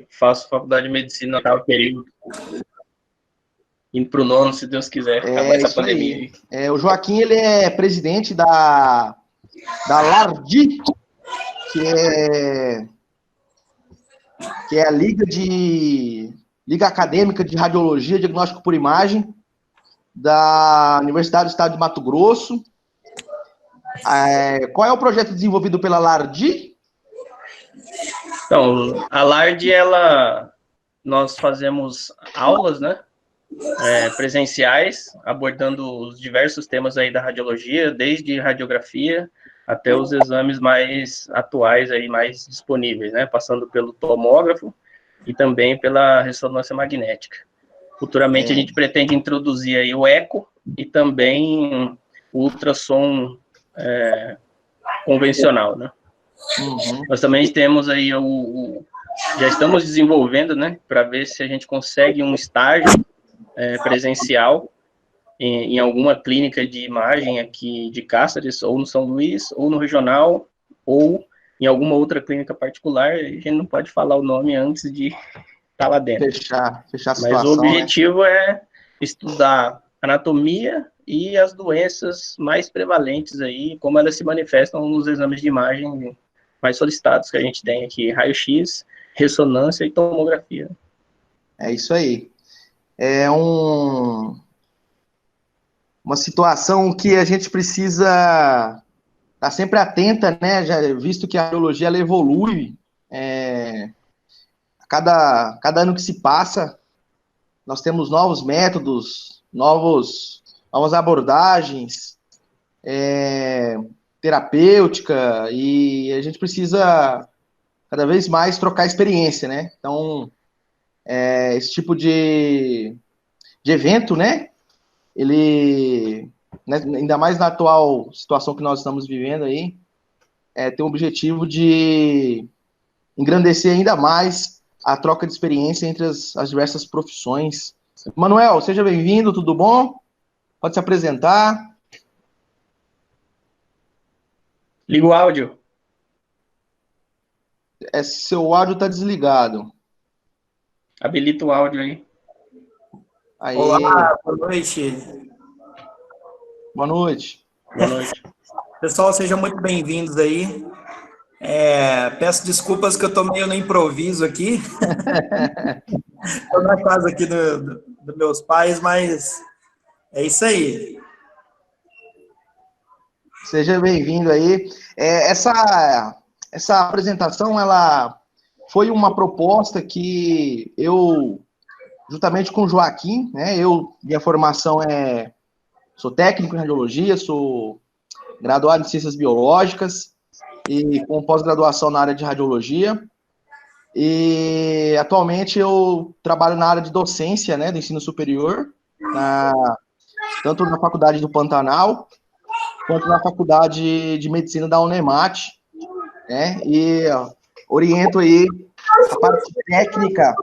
faço faculdade de medicina no oitavo período. Indo para o nono, se Deus quiser, acabar essa pandemia aí. O Joaquim, ele é presidente da LARDI, que é a Liga Acadêmica de Radiologia e Diagnóstico por Imagem da Universidade do Estado de Mato Grosso. Qual é o projeto desenvolvido pela LARDI? Então, a LARDI, nós fazemos aulas, né, presenciais, abordando os diversos temas aí da radiologia, desde radiografia até os exames mais atuais, aí, mais disponíveis, né, passando pelo tomógrafo e também pela ressonância magnética. Futuramente a gente pretende introduzir aí o eco e também o ultrassom convencional, né. Uhum. Nós também temos aí já estamos desenvolvendo, né, para ver se a gente consegue um estágio presencial em alguma clínica de imagem aqui de Cáceres, ou no São Luís, ou no regional, ou em alguma outra clínica particular. A gente não pode falar o nome antes de estar lá dentro. Fechar a situação. Mas o objetivo é estudar anatomia e as doenças mais prevalentes aí, como elas se manifestam nos exames de imagem mais solicitados que a gente tem aqui, raio-x, ressonância e tomografia. É isso aí. É uma situação que a gente precisa estar sempre atenta, né? Já visto que a radiologia ela evolui, cada ano que se passa, nós temos novos métodos, novas abordagens, terapêutica, e a gente precisa cada vez mais trocar experiência, né? Então, esse tipo de evento, né? Ele, né, ainda mais na atual situação que nós estamos vivendo aí, tem o objetivo de engrandecer ainda mais a troca de experiência entre as diversas profissões. Manuel, seja bem-vindo, tudo bom? Pode se apresentar. Liga o áudio. Seu áudio está desligado. Habilita o áudio aí. Aí. Olá, boa noite. Boa noite. Boa noite. Pessoal, sejam muito bem-vindos aí. Peço desculpas que eu estou meio no improviso aqui. Estou na casa aqui dos meus pais, mas é isso aí. Seja bem-vindo aí. Essa apresentação, ela foi uma proposta que eu, juntamente com o Joaquim, né, minha formação sou técnico em radiologia, sou graduado em ciências biológicas e com pós-graduação na área de radiologia. E atualmente eu trabalho na área de docência, né, do ensino superior, tanto na Faculdade do Pantanal, quanto na Faculdade de Medicina da Unemat, né, e oriento aí a parte técnica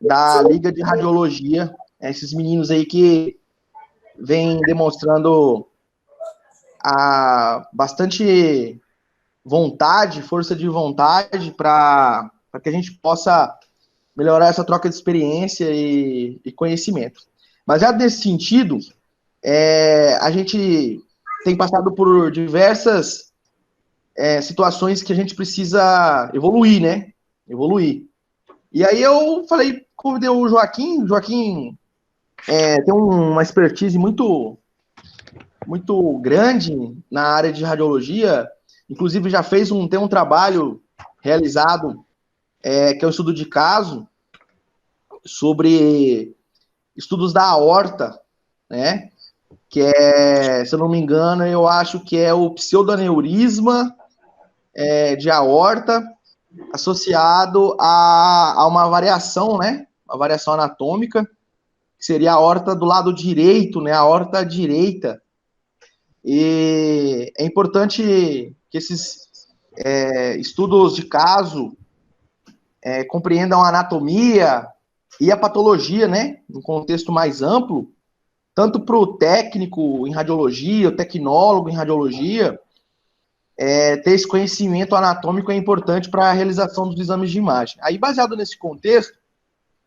da Liga de Radiologia, esses meninos aí que vêm demonstrando bastante vontade, força de vontade para que a gente possa melhorar essa troca de experiência e conhecimento. Mas já nesse sentido, a gente tem passado por diversas situações que a gente precisa evoluir, né? Evoluir. E aí eu convidei o Joaquim. Joaquim tem uma expertise muito grande na área de radiologia. Inclusive já tem um trabalho realizado, que é um estudo de caso, sobre estudos da aorta, né? Que se eu não me engano, eu acho que é o pseudoaneurisma de aorta associado a uma variação, né? Uma variação anatômica, que seria a aorta do lado direito, né? A aorta direita. E é importante que esses estudos de caso compreendam a anatomia e a patologia, né? Num contexto mais amplo, tanto para o técnico em radiologia, o tecnólogo em radiologia, ter esse conhecimento anatômico é importante para a realização dos exames de imagem. Aí, baseado nesse contexto,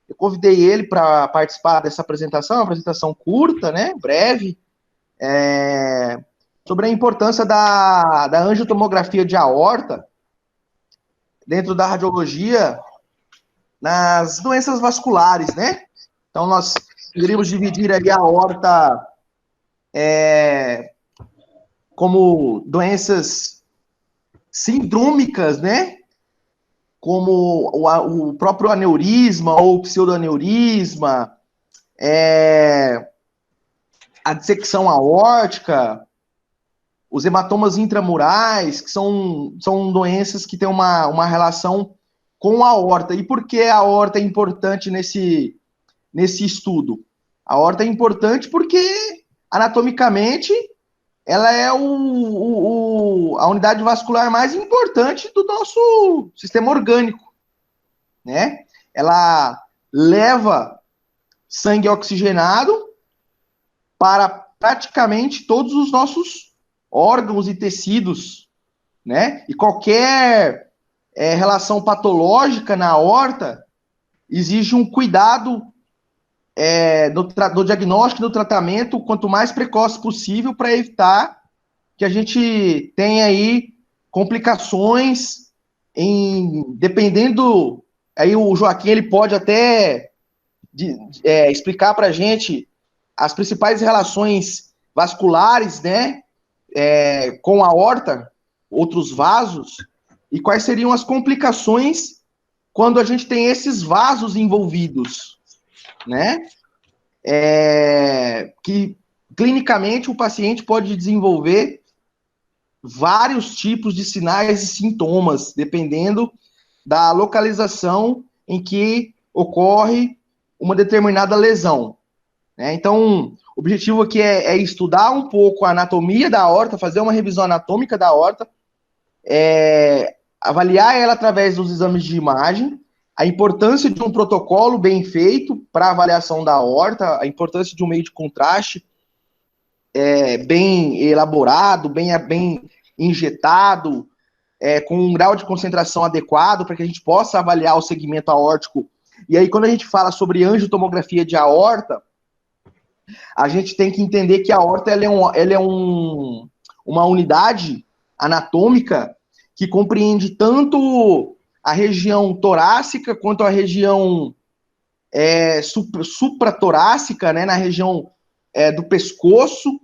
eu convidei ele para participar dessa apresentação, uma apresentação curta, né, breve, sobre a importância da angiotomografia de aorta dentro da radiologia nas doenças vasculares, né? Então, nós poderíamos dividir aí a aorta como doenças sindrômicas, né? Como o próprio aneurisma ou pseudoaneurisma, a dissecção aórtica, os hematomas intramurais, que são doenças que têm uma relação com a aorta. E por que a aorta é importante nesse estudo? A aorta é importante porque, anatomicamente, ela é a unidade vascular mais importante do nosso sistema orgânico, né? Ela leva sangue oxigenado para praticamente todos os nossos órgãos e tecidos, né? E qualquer relação patológica na aorta exige um cuidado do diagnóstico e do tratamento quanto mais precoce possível para evitar que a gente tenha aí complicações dependendo, aí o Joaquim ele pode até explicar para a gente as principais relações vasculares, né, com a aorta, outros vasos, e quais seriam as complicações quando a gente tem esses vasos envolvidos, né? Que clinicamente o paciente pode desenvolver vários tipos de sinais e sintomas, dependendo da localização em que ocorre uma determinada lesão, né? Então, o objetivo aqui é estudar um pouco a anatomia da aorta, fazer uma revisão anatômica da aorta, avaliar ela através dos exames de imagem, a importância de um protocolo bem feito para avaliação da aorta, a importância de um meio de contraste bem elaborado, bem injetado, com um grau de concentração adequado para que a gente possa avaliar o segmento aórtico. E aí, quando a gente fala sobre angiotomografia de aorta, a gente tem que entender que a aorta ela é uma unidade anatômica que compreende tanto a região torácica quanto a região supratorácica, né, na região do pescoço,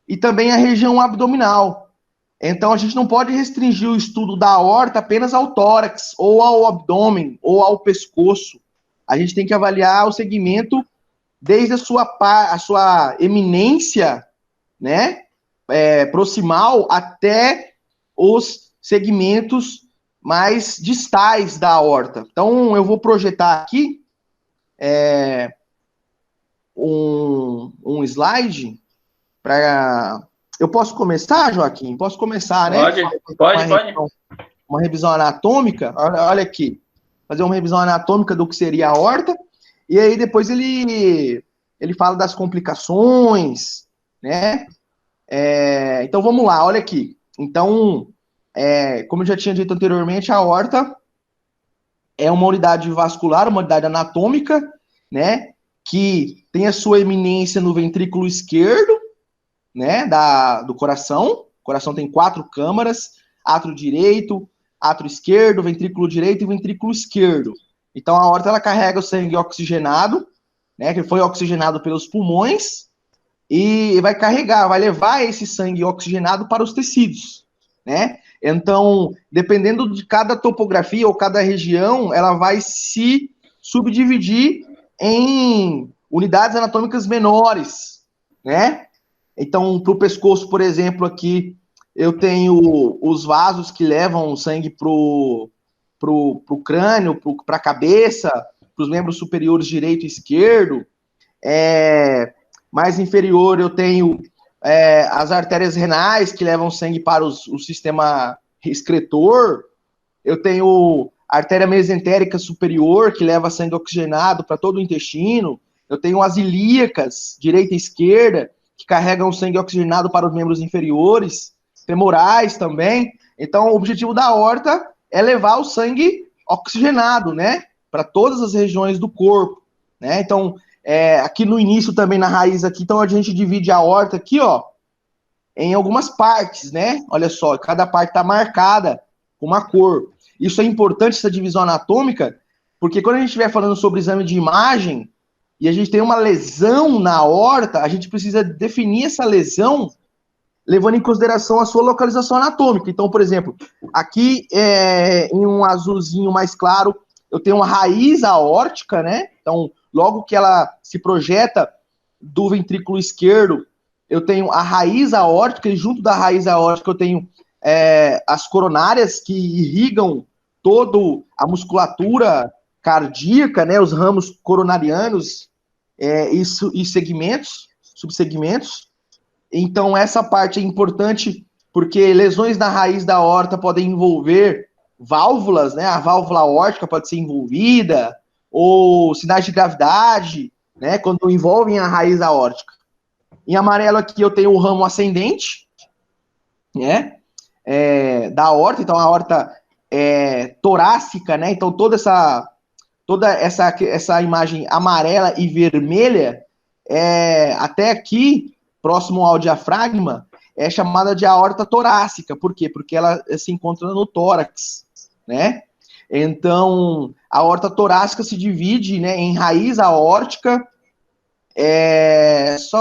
e também a região abdominal. Então, a gente não pode restringir o estudo da aorta apenas ao tórax, ou ao abdômen, ou ao pescoço. A gente tem que avaliar o segmento desde a sua eminência, né, proximal, até os segmentos mais distais da aorta. Então, eu vou projetar aqui um slide para... Eu posso começar, Joaquim? Posso começar, né? Pode. Uma revisão anatômica. Olha aqui. Fazer uma revisão anatômica do que seria a aorta. E aí, depois ele fala das complicações, né? Então, vamos lá. Olha aqui. Então... como eu já tinha dito anteriormente, a aorta é uma unidade vascular, uma unidade anatômica, né, que tem a sua eminência no ventrículo esquerdo, né, do coração. O coração tem 4 câmaras: átrio direito, átrio esquerdo, ventrículo direito e ventrículo esquerdo. Então, a aorta ela carrega o sangue oxigenado, né, que foi oxigenado pelos pulmões, e vai levar esse sangue oxigenado para os tecidos, né? Então, dependendo de cada topografia ou cada região, ela vai se subdividir em unidades anatômicas menores, né? Então, para o pescoço, por exemplo, aqui eu tenho os vasos que levam o sangue pro crânio, para a cabeça, para os membros superiores direito e esquerdo. Mais inferior eu tenho as artérias renais que levam sangue para o sistema excretor. Eu tenho a artéria mesentérica superior que leva sangue oxigenado para todo o intestino. Eu tenho as ilíacas, direita e esquerda, que carregam sangue oxigenado para os membros inferiores, femorais também. Então, o objetivo da aorta é levar o sangue oxigenado, né, para todas as regiões do corpo, né? Então, aqui no início também na raiz aqui, então a gente divide a aorta aqui, ó, em algumas partes, né? Olha só, cada parte está marcada com uma cor. Isso é importante, essa divisão anatômica, porque quando a gente estiver falando sobre exame de imagem e a gente tem uma lesão na aorta, a gente precisa definir essa lesão levando em consideração a sua localização anatômica. Então, por exemplo, aqui em um azulzinho mais claro, eu tenho uma raiz aórtica, né? Então, logo que ela se projeta do ventrículo esquerdo, eu tenho a raiz aórtica, e junto da raiz aórtica eu tenho as coronárias que irrigam toda a musculatura cardíaca, né? Os ramos coronarianos e segmentos, subsegmentos. Então, essa parte é importante porque lesões na raiz da aorta podem envolver válvulas, né? A válvula aórtica pode ser envolvida, ou sinais de gravidade, né? Quando envolvem a raiz aórtica. Em amarelo aqui eu tenho o ramo ascendente, né? Da aorta, então a aorta torácica, né? Então toda essa imagem amarela e vermelha, até aqui, próximo ao diafragma, é chamada de aorta torácica. Por quê? Porque ela se encontra no tórax, né? Então, a aorta torácica se divide, né, em raiz aórtica. Deixa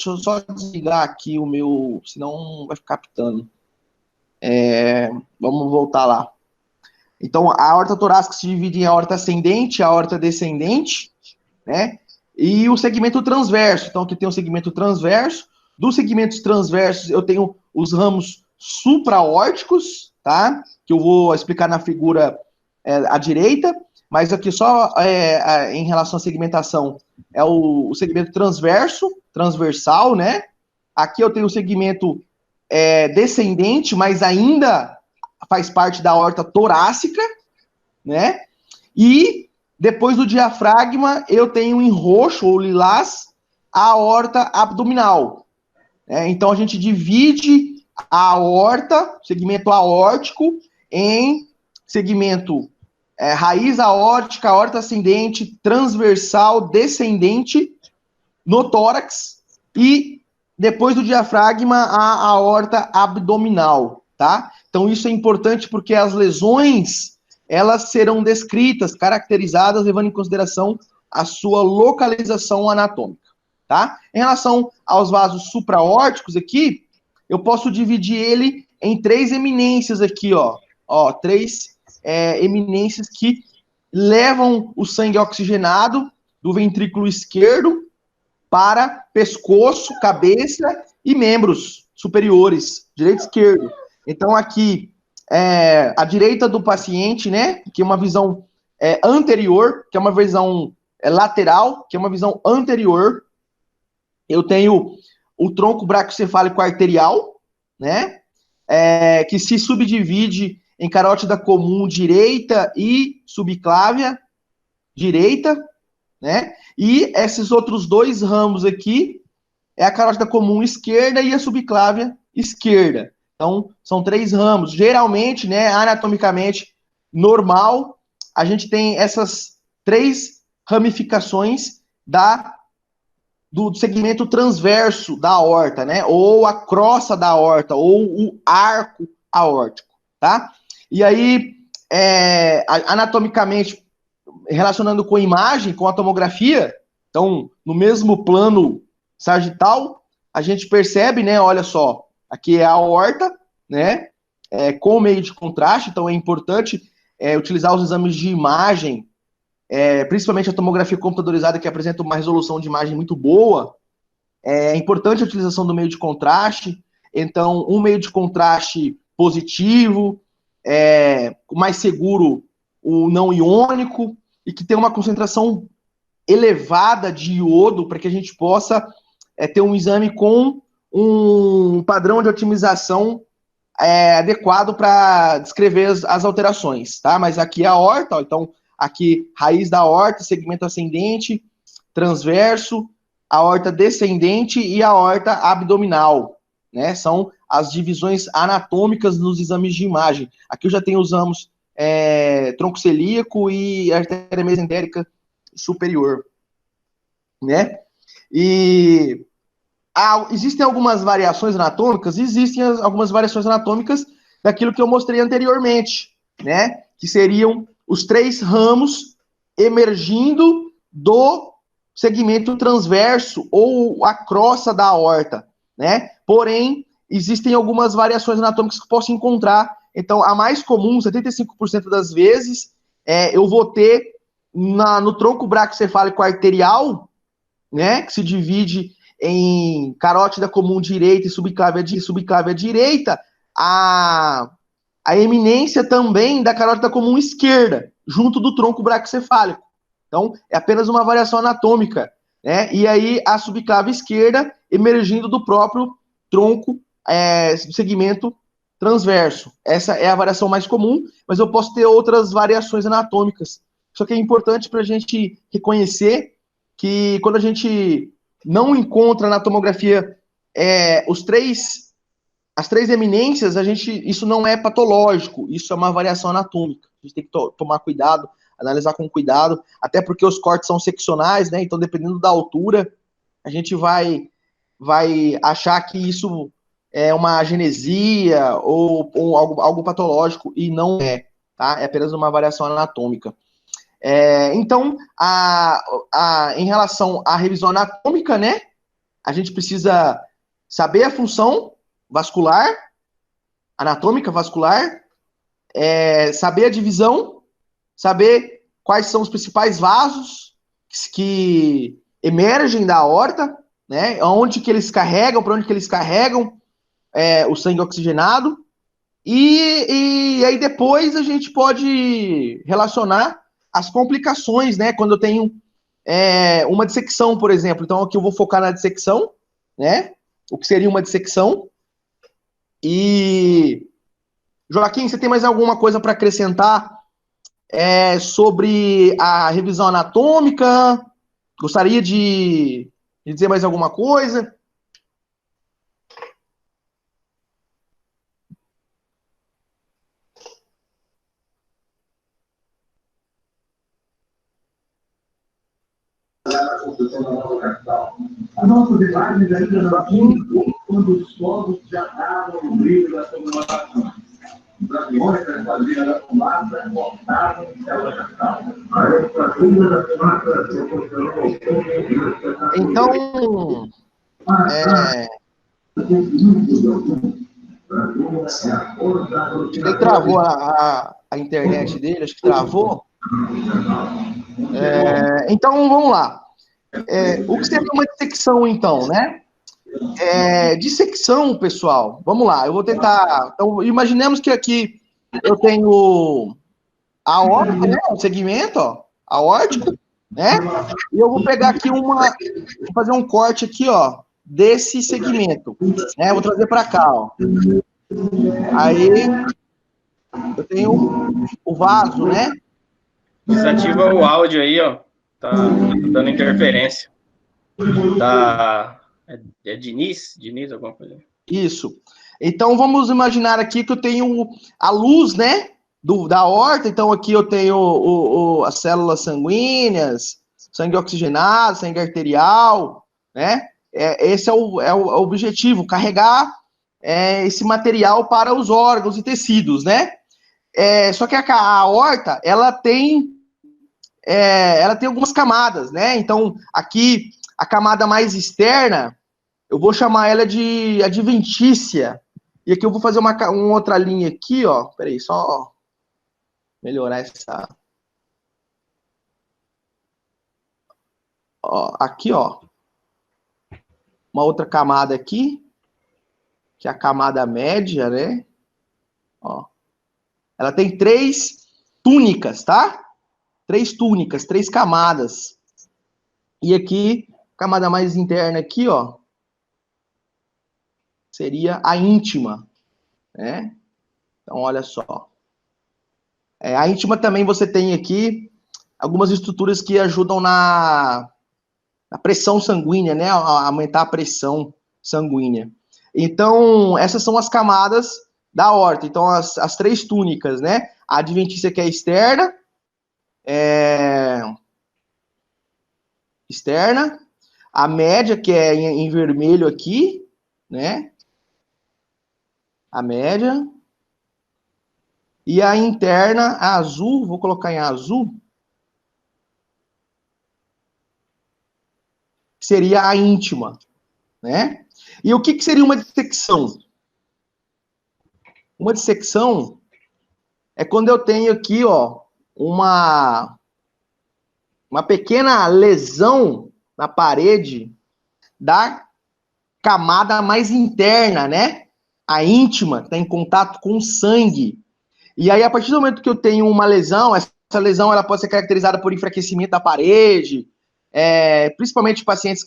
eu só desligar aqui o meu, senão vai ficar pitando. Vamos voltar lá. Então, a aorta torácica se divide em aorta ascendente e aorta descendente, né? E o segmento transverso. Então, aqui tem o segmento transverso. Dos segmentos transversos, eu tenho os ramos supraórticos, tá? Que eu vou explicar na figura à direita. Mas aqui só em relação à segmentação, é o segmento transversal, né? Aqui eu tenho o segmento descendente, mas ainda faz parte da aorta torácica, né? E depois do diafragma, eu tenho em roxo ou lilás a aorta abdominal. Então, a gente divide a aorta, segmento aórtico, em segmento raiz aórtica, aorta ascendente, transversal, descendente, no tórax, e depois do diafragma, a aorta abdominal, tá? Então, isso é importante porque as lesões, elas serão descritas, caracterizadas, levando em consideração a sua localização anatômica, tá? Em relação aos vasos supraórticos aqui, eu posso dividir ele em 3 eminências aqui, ó. Ó, 3 eminências que levam o sangue oxigenado do ventrículo esquerdo para pescoço, cabeça e membros superiores, direito e esquerdo. Então, aqui, à direita do paciente, né, que é uma visão anterior, que é uma visão lateral, que é uma visão anterior, eu tenho o tronco braquiocefálico arterial, né, que se subdivide em carótida comum direita e subclávia direita, né, e esses outros 2 ramos aqui é a carótida comum esquerda e a subclávia esquerda. Então, são 3 ramos. Geralmente, né, anatomicamente normal, a gente tem essas 3 ramificações do segmento transverso da aorta, né, ou a crosta da aorta, ou o arco aórtico, tá? E aí, anatomicamente, relacionando com imagem, com a tomografia, então, no mesmo plano sagital, a gente percebe, né, olha só, aqui é a aorta, né, com meio de contraste, então é importante utilizar os exames de imagem, principalmente a tomografia computadorizada, que apresenta uma resolução de imagem muito boa. É importante a utilização do meio de contraste, então um meio de contraste positivo, mais seguro o não iônico, e que tem uma concentração elevada de iodo, para que a gente possa ter um exame com um padrão de otimização adequado para descrever as alterações, tá? Mas aqui é a aorta, ó, então aqui raiz da aorta, segmento ascendente, transverso, aorta descendente e a aorta abdominal, né? São as divisões anatômicas nos exames de imagem. Aqui eu já tenho os ramos tronco celíaco e artéria mesentérica superior, né? E existem algumas variações anatômicas? Existem algumas variações anatômicas daquilo que eu mostrei anteriormente, né? Que seriam os 3 ramos emergindo do segmento transverso ou a crosta da aorta, né? Porém, existem algumas variações anatômicas que eu posso encontrar. Então, a mais comum, 75% das vezes, eu vou ter no tronco braquicefálico arterial, né? Que se divide em carótida comum direita e subclávia direita, a eminência também da carótida comum esquerda, junto do tronco braquicefálico. Então, é apenas uma variação anatômica, né? E aí, a subclávia esquerda emergindo do próprio tronco, segmento transverso. Essa é a variação mais comum, mas eu posso ter outras variações anatômicas. Só que é importante para a gente reconhecer que quando a gente não encontra na tomografia as 3 eminências, isso não é patológico, isso é uma variação anatômica. A gente tem que tomar cuidado, analisar com cuidado, até porque os cortes são seccionais, né? Então, dependendo da altura, a gente vai achar que isso é uma agenesia ou algo patológico, e não é, tá? É apenas uma variação anatômica. Então, em relação à revisão anatômica, né? A gente precisa saber a função vascular, anatômica vascular, saber a divisão, saber quais são os principais vasos que emergem da aorta, né? Onde que eles carregam, para onde que eles carregam o sangue oxigenado, e aí depois a gente pode relacionar as complicações, né? Quando eu tenho uma dissecção, por exemplo. Então aqui eu vou focar na dissecção, né? O que seria uma dissecção. E Joaquim, você tem mais alguma coisa para acrescentar sobre a revisão anatômica? Gostaria de dizer mais alguma coisa? A nossa imagem ainda não tinha quando os povos já estavam no livro da comemoração. Os aviões faziam a fumaça, voltavam e se abaixavam. Então, ele travou a internet dele, acho que travou. Então, vamos lá. O que seria uma dissecção, então, né? Dissecção, pessoal, vamos lá, eu vou tentar. Então, imaginemos que aqui eu tenho a aorta, né? O segmento, ó, aórtico, né? E eu vou pegar aqui vou fazer um corte aqui, ó, desse segmento, né? Vou trazer para cá, ó. Aí eu tenho o vaso, né? Desativa o áudio aí, ó. Tá dando interferência. É Diniz, alguma coisa. Isso. Então, vamos imaginar aqui que eu tenho a luz, né, da aorta. Então, aqui eu tenho as células sanguíneas, sangue oxigenado, sangue arterial, né? Esse é o objetivo, carregar esse material para os órgãos e tecidos, né? Só que a aorta, ela tem algumas camadas, né? Então, aqui, a camada mais externa, eu vou chamar ela de adventícia. E aqui eu vou fazer uma outra linha aqui, ó. Peraí, só melhorar essa. Ó, aqui, ó. Uma outra camada aqui, que é a camada média, né? Ó. Ela tem 3 túnicas, tá? 3 túnicas, 3 camadas. E aqui, camada mais interna aqui, ó, seria a íntima, né? Então, olha só. A íntima também você tem aqui algumas estruturas que ajudam na pressão sanguínea, né? A aumentar a pressão sanguínea. Então, essas são as camadas da aorta. Então, as 3 túnicas, né? A adventícia que é externa, a média, que é em vermelho aqui, né? A média. E a interna, a azul, vou colocar em azul, seria a íntima, né? E o que seria uma dissecção? Uma dissecção é quando eu tenho aqui, ó, uma pequena lesão na parede da camada mais interna, né? A íntima, que está em contato com o sangue. E aí, a partir do momento que eu tenho uma lesão, essa lesão ela pode ser caracterizada por enfraquecimento da parede, principalmente pacientes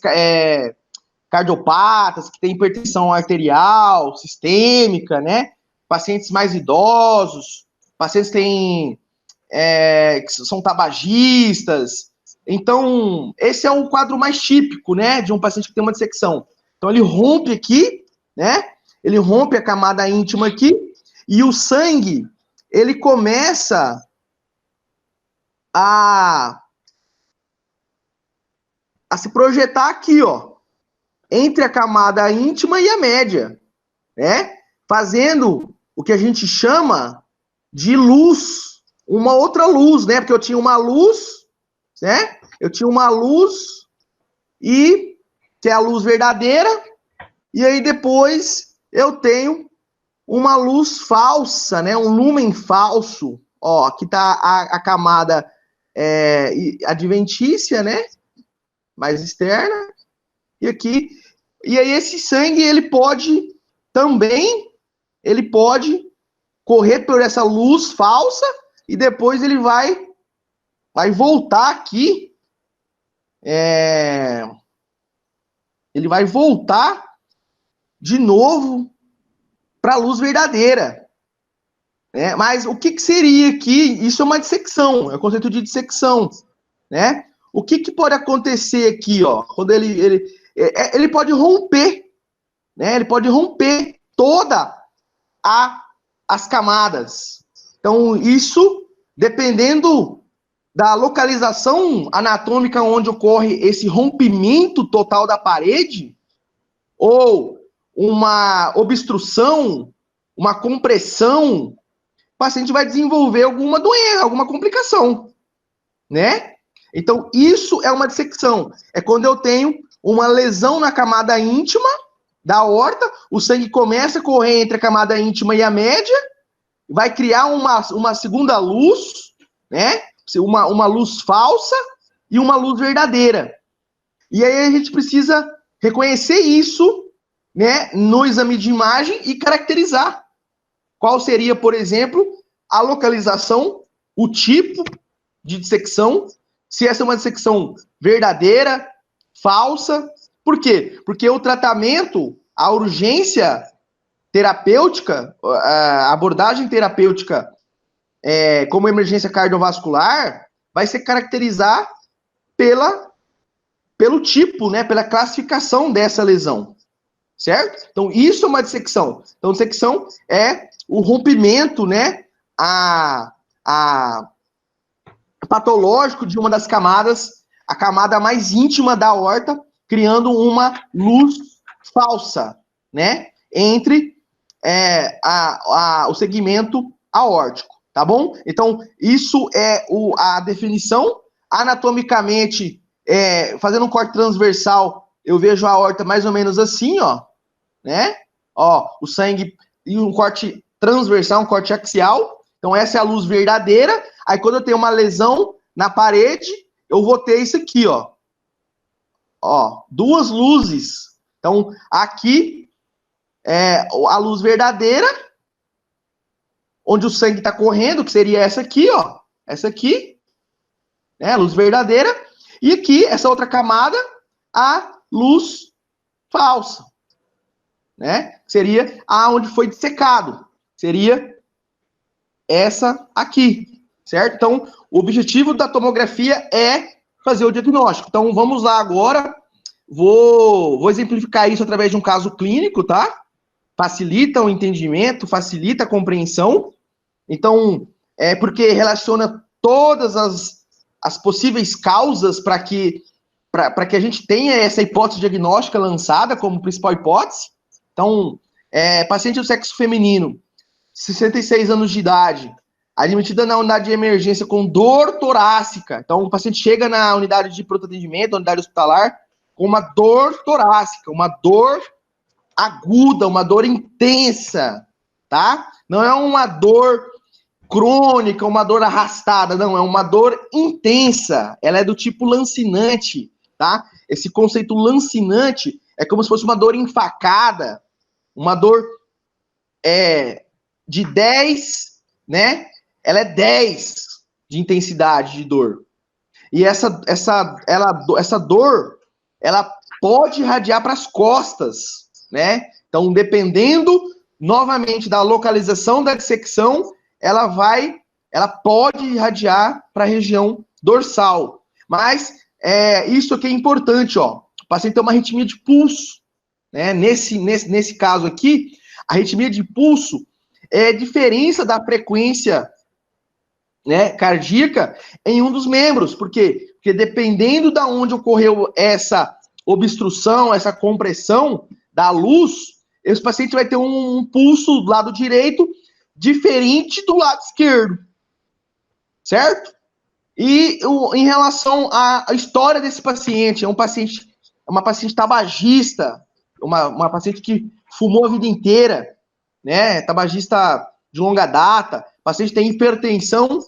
cardiopatas, que têm hipertensão arterial, sistêmica, né? Pacientes mais idosos, pacientes que são tabagistas. Então, esse é o quadro mais típico, né, de um paciente que tem uma dissecção. Então, ele rompe aqui, né? Ele rompe a camada íntima aqui, e o sangue, ele começa a se projetar aqui, ó, entre a camada íntima e a média, né? Fazendo o que a gente chama de luz, uma outra luz, né? Porque eu tinha uma luz, né? Eu tinha uma luz, que é a luz verdadeira, e aí depois eu tenho uma luz falsa, né? Um lúmen falso. Ó, aqui tá a camada adventícia, né? Mais externa. E aqui. E aí esse sangue, ele pode correr por essa luz falsa e depois ele vai voltar aqui. Ele vai voltar de novo para a luz verdadeira. Né? Mas o que seria aqui? Isso é uma dissecção, é o conceito de dissecção. Né? O que pode acontecer aqui? Ó, quando ele pode romper, né? Ele pode romper todas as camadas. Então, isso, dependendo da localização anatômica onde ocorre esse rompimento total da parede, ou uma obstrução, uma compressão, o paciente vai desenvolver alguma doença, alguma complicação, né? Então, isso é uma dissecção. É quando eu tenho uma lesão na camada íntima da aorta, o sangue começa a correr entre a camada íntima e a média, vai criar uma segunda luz, né? Uma luz falsa e uma luz verdadeira. E aí a gente precisa reconhecer isso, né, no exame de imagem e caracterizar. Qual seria, por exemplo, a localização, o tipo de dissecção, se essa é uma dissecção verdadeira, falsa. Por quê? Porque o tratamento, a urgência terapêutica, a abordagem terapêutica como emergência cardiovascular, vai se caracterizar pelo tipo, né, pela classificação dessa lesão, certo? Então, isso é uma dissecção. Então, dissecção é o rompimento, né, patológico de uma das camadas, a camada mais íntima da aorta, criando uma luz falsa, né, entre o segmento aórtico. Tá bom? Então, isso é a definição. Anatomicamente, fazendo um corte transversal, eu vejo a aorta mais ou menos assim, ó. Né? Ó, o sangue e um corte transversal, um corte axial. Então, essa é a luz verdadeira. Aí, quando eu tenho uma lesão na parede, eu vou ter isso aqui, ó. Ó, duas luzes. Então, aqui é a luz verdadeira, onde o sangue está correndo, que seria essa aqui, ó. Essa aqui, né, a luz verdadeira. E aqui, essa outra camada, a luz falsa, né? Seria aonde foi dissecado. Seria essa aqui, certo? Então, o objetivo da tomografia é fazer o diagnóstico. Então, vamos lá agora. Vou exemplificar isso através de um caso clínico, tá? facilita o entendimento, facilita a compreensão. Então, porque relaciona todas as possíveis causas para que a gente tenha essa hipótese diagnóstica lançada como principal hipótese. Então, paciente do sexo feminino, 66 anos de idade, admitida na unidade de emergência com dor torácica. Então, o paciente chega na unidade de pronto atendimento, na unidade hospitalar, com uma dor torácica, uma dor aguda, uma dor intensa, tá? Não é uma dor crônica, uma dor arrastada, não, é uma dor intensa. Ela é do tipo lancinante, tá? Esse conceito lancinante é como se fosse uma dor enfacada, uma dor de 10, né? Ela é 10 de intensidade de dor. E essa dor, ela pode irradiar para as costas, né? Então, dependendo, novamente, da localização da dissecção, ela pode irradiar para a região dorsal. Mas, isso aqui é importante, ó. O paciente tem uma arritmia de pulso, né? Nesse caso aqui, a arritmia de pulso é a diferença da frequência, né, cardíaca em um dos membros. Por quê? Porque dependendo de onde ocorreu essa obstrução, essa compressão da luz, esse paciente vai ter um pulso do lado direito diferente do lado esquerdo. Certo? E em relação à história desse paciente, uma paciente tabagista, uma paciente que fumou a vida inteira, né, tabagista de longa data, paciente tem hipertensão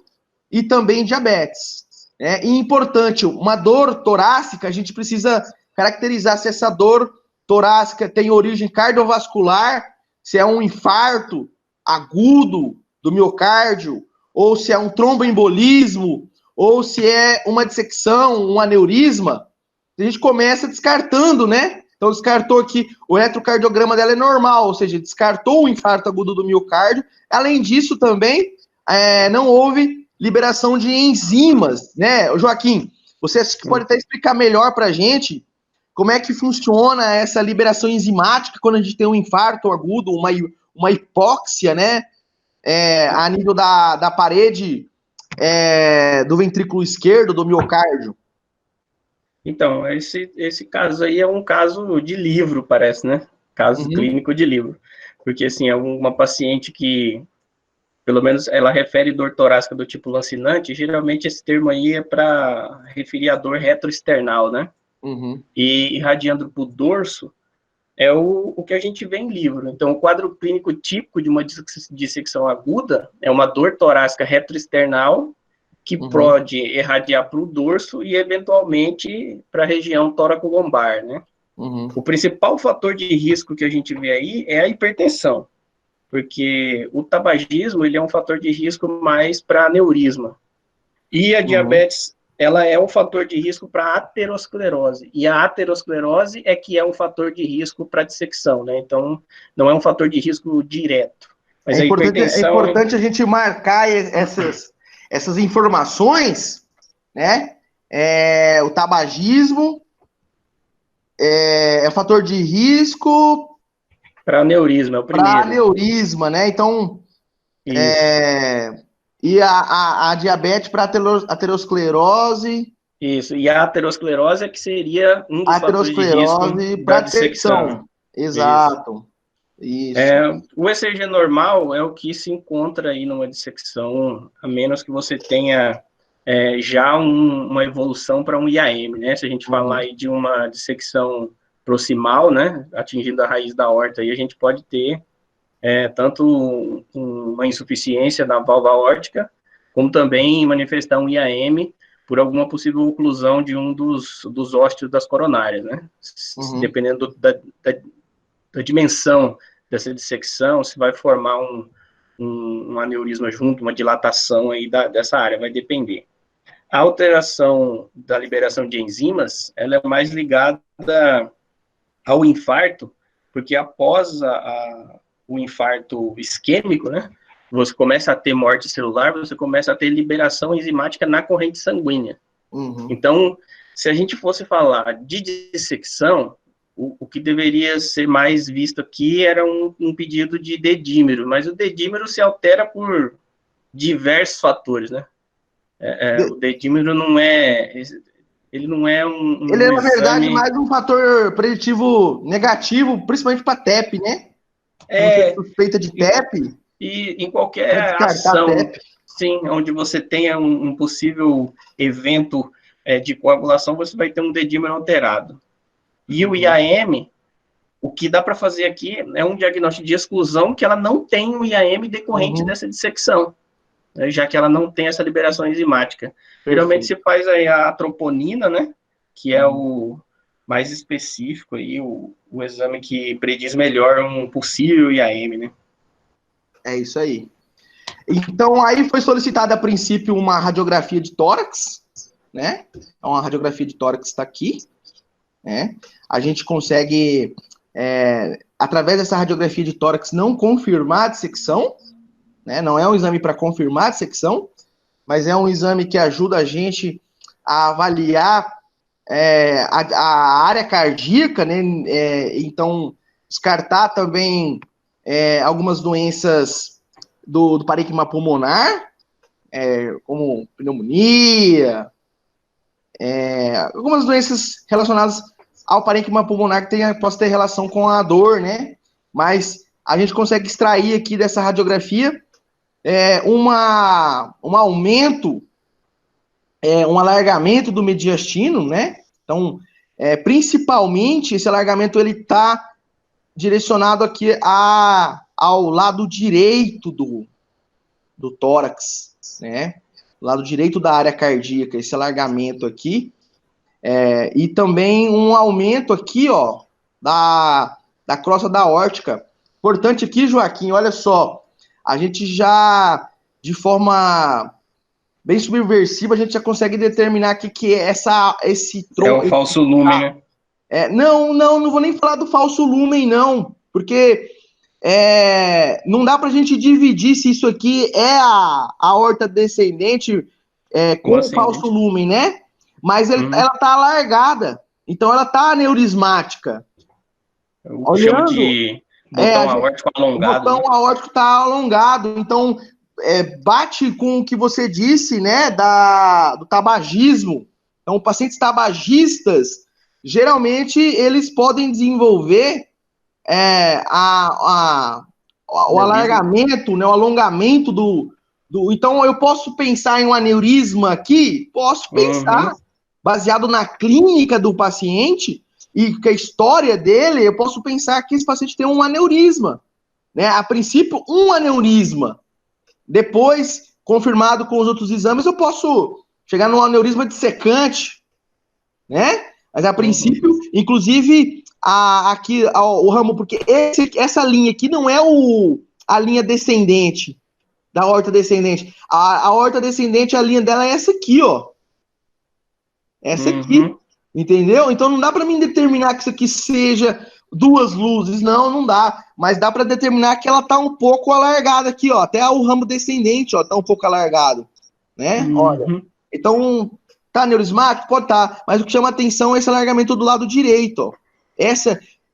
e também diabetes. Né? E importante, uma dor torácica, a gente precisa caracterizar se essa dor torácica tem origem cardiovascular, se é um infarto agudo do miocárdio, ou se é um tromboembolismo, ou se é uma dissecção, um aneurisma. A gente começa descartando, né? Então, descartou aqui, o eletrocardiograma dela é normal, ou seja, descartou o infarto agudo do miocárdio. Além disso, também, não houve liberação de enzimas, né? Joaquim, você pode até explicar melhor para a gente como é que funciona essa liberação enzimática quando a gente tem um infarto agudo, uma hipóxia, né? A nível da parede do ventrículo esquerdo, do miocárdio. Então, esse caso aí é um caso de livro, parece, né? Caso clínico de livro. Porque, assim, é uma paciente que, pelo menos, ela refere dor torácica do tipo lancinante, geralmente esse termo aí é para referir a dor retroesternal, né? E irradiando para o dorso é o que a gente vê em livro. Então, o quadro clínico típico de uma dissecção aguda é uma dor torácica retroesternal que pode irradiar para o dorso e, eventualmente, para a região tóraco-lombar, né? O principal fator de risco que a gente vê aí é a hipertensão, porque o tabagismo, ele é um fator de risco mais para aneurisma. E a diabetes, ela é um fator de risco para aterosclerose, e a aterosclerose é que é um fator de risco para dissecção, né? Então, não é um fator de risco direto. Mas é importante a gente marcar essas informações, né? O tabagismo é fator de risco para aneurisma, é o primeiro. Para aneurisma, né? Então, e a diabetes para aterosclerose. Isso, e a aterosclerose é que seria um dos fatores de risco da dissecção. Exato. Isso. O ECG normal é o que se encontra aí numa dissecção, a menos que você tenha já uma evolução para um IAM, né? Se a gente falar aí de uma dissecção proximal, né, atingindo a raiz da aorta, aí a gente pode ter tanto uma insuficiência da válvula aórtica, como também manifestar um IAM por alguma possível oclusão de um dos ósteos das coronárias, né? Dependendo da dimensão dessa dissecção, se vai formar um aneurisma junto, uma dilatação aí dessa área, vai depender. A alteração da liberação de enzimas, ela é mais ligada ao infarto, porque após o infarto isquêmico, né, você começa a ter morte celular, você começa a ter liberação enzimática na corrente sanguínea. Então, se a gente fosse falar de dissecção, o que deveria ser mais visto aqui era um pedido de dedímero, mas o dedímero se altera por diversos fatores, né? O dedímero não é... Ele não é um Ele é, na verdade, exame... mais um fator preditivo negativo, principalmente para TEP, né? Você suspeita de TEP... E em qualquer ação, sim, onde você tenha um possível evento de coagulação, você vai ter um dedímero alterado. E o IAM, o que dá para fazer aqui é um diagnóstico de exclusão que ela não tem um IAM decorrente dessa dissecção, né, já que ela não tem essa liberação enzimática. Geralmente se faz aí a troponina, né, que é o mais específico, aí, o exame que prediz melhor um possível IAM, né? É isso aí. Então, aí foi solicitada, a princípio, uma radiografia de tórax, né? Então, a radiografia de tórax está aqui, né? A gente consegue, através dessa radiografia de tórax, não confirmar a dissecção, né? Não é um exame para confirmar a dissecção, mas é um exame que ajuda a gente a avaliar a área cardíaca, né? Então, descartar também algumas doenças do parênquima pulmonar, como pneumonia, algumas doenças relacionadas ao parênquima pulmonar que possa ter relação com a dor, né? Mas a gente consegue extrair aqui dessa radiografia um aumento, um alargamento do mediastino, né? Então, principalmente, esse alargamento ele está direcionado aqui ao lado direito do tórax, né? Lado direito da área cardíaca, esse alargamento aqui. E também um aumento aqui, ó, da crosta da aórtica. Importante aqui, Joaquim, olha só, a gente já, de forma bem subversiva, a gente já consegue determinar aqui que esse tronco... É o falso lumen, né? Não vou nem falar do falso lumen, não, porque não dá pra gente dividir se isso aqui é a aorta descendente com o falso lumen, né? Mas ela tá alargada, então ela tá aneurismática. Eu chamo de botão aórtico alongado. O botão aórtico tá alongado, então bate com o que você disse, né, do tabagismo. Então, pacientes tabagistas, geralmente, eles podem desenvolver o alargamento, né, o alongamento do... Então, eu posso pensar em um aneurisma aqui? Posso pensar, baseado na clínica do paciente e com a história dele, eu posso pensar que esse paciente tem um aneurisma, né? A princípio, um aneurisma. Depois, confirmado com os outros exames, eu posso chegar num aneurisma dissecante, né? Mas a princípio, inclusive, aqui o ramo, porque essa linha aqui não é a linha descendente, da aorta descendente. A aorta descendente, a linha dela é essa aqui, ó. Essa aqui, entendeu? Então não dá para mim determinar que isso aqui seja duas luzes, não dá. Mas dá para determinar que ela tá um pouco alargada aqui, ó. Até o ramo descendente, ó, tá um pouco alargado, né? Olha. Então, tá aneurismático? Pode tá. Mas o que chama atenção é esse alargamento do lado direito, ó.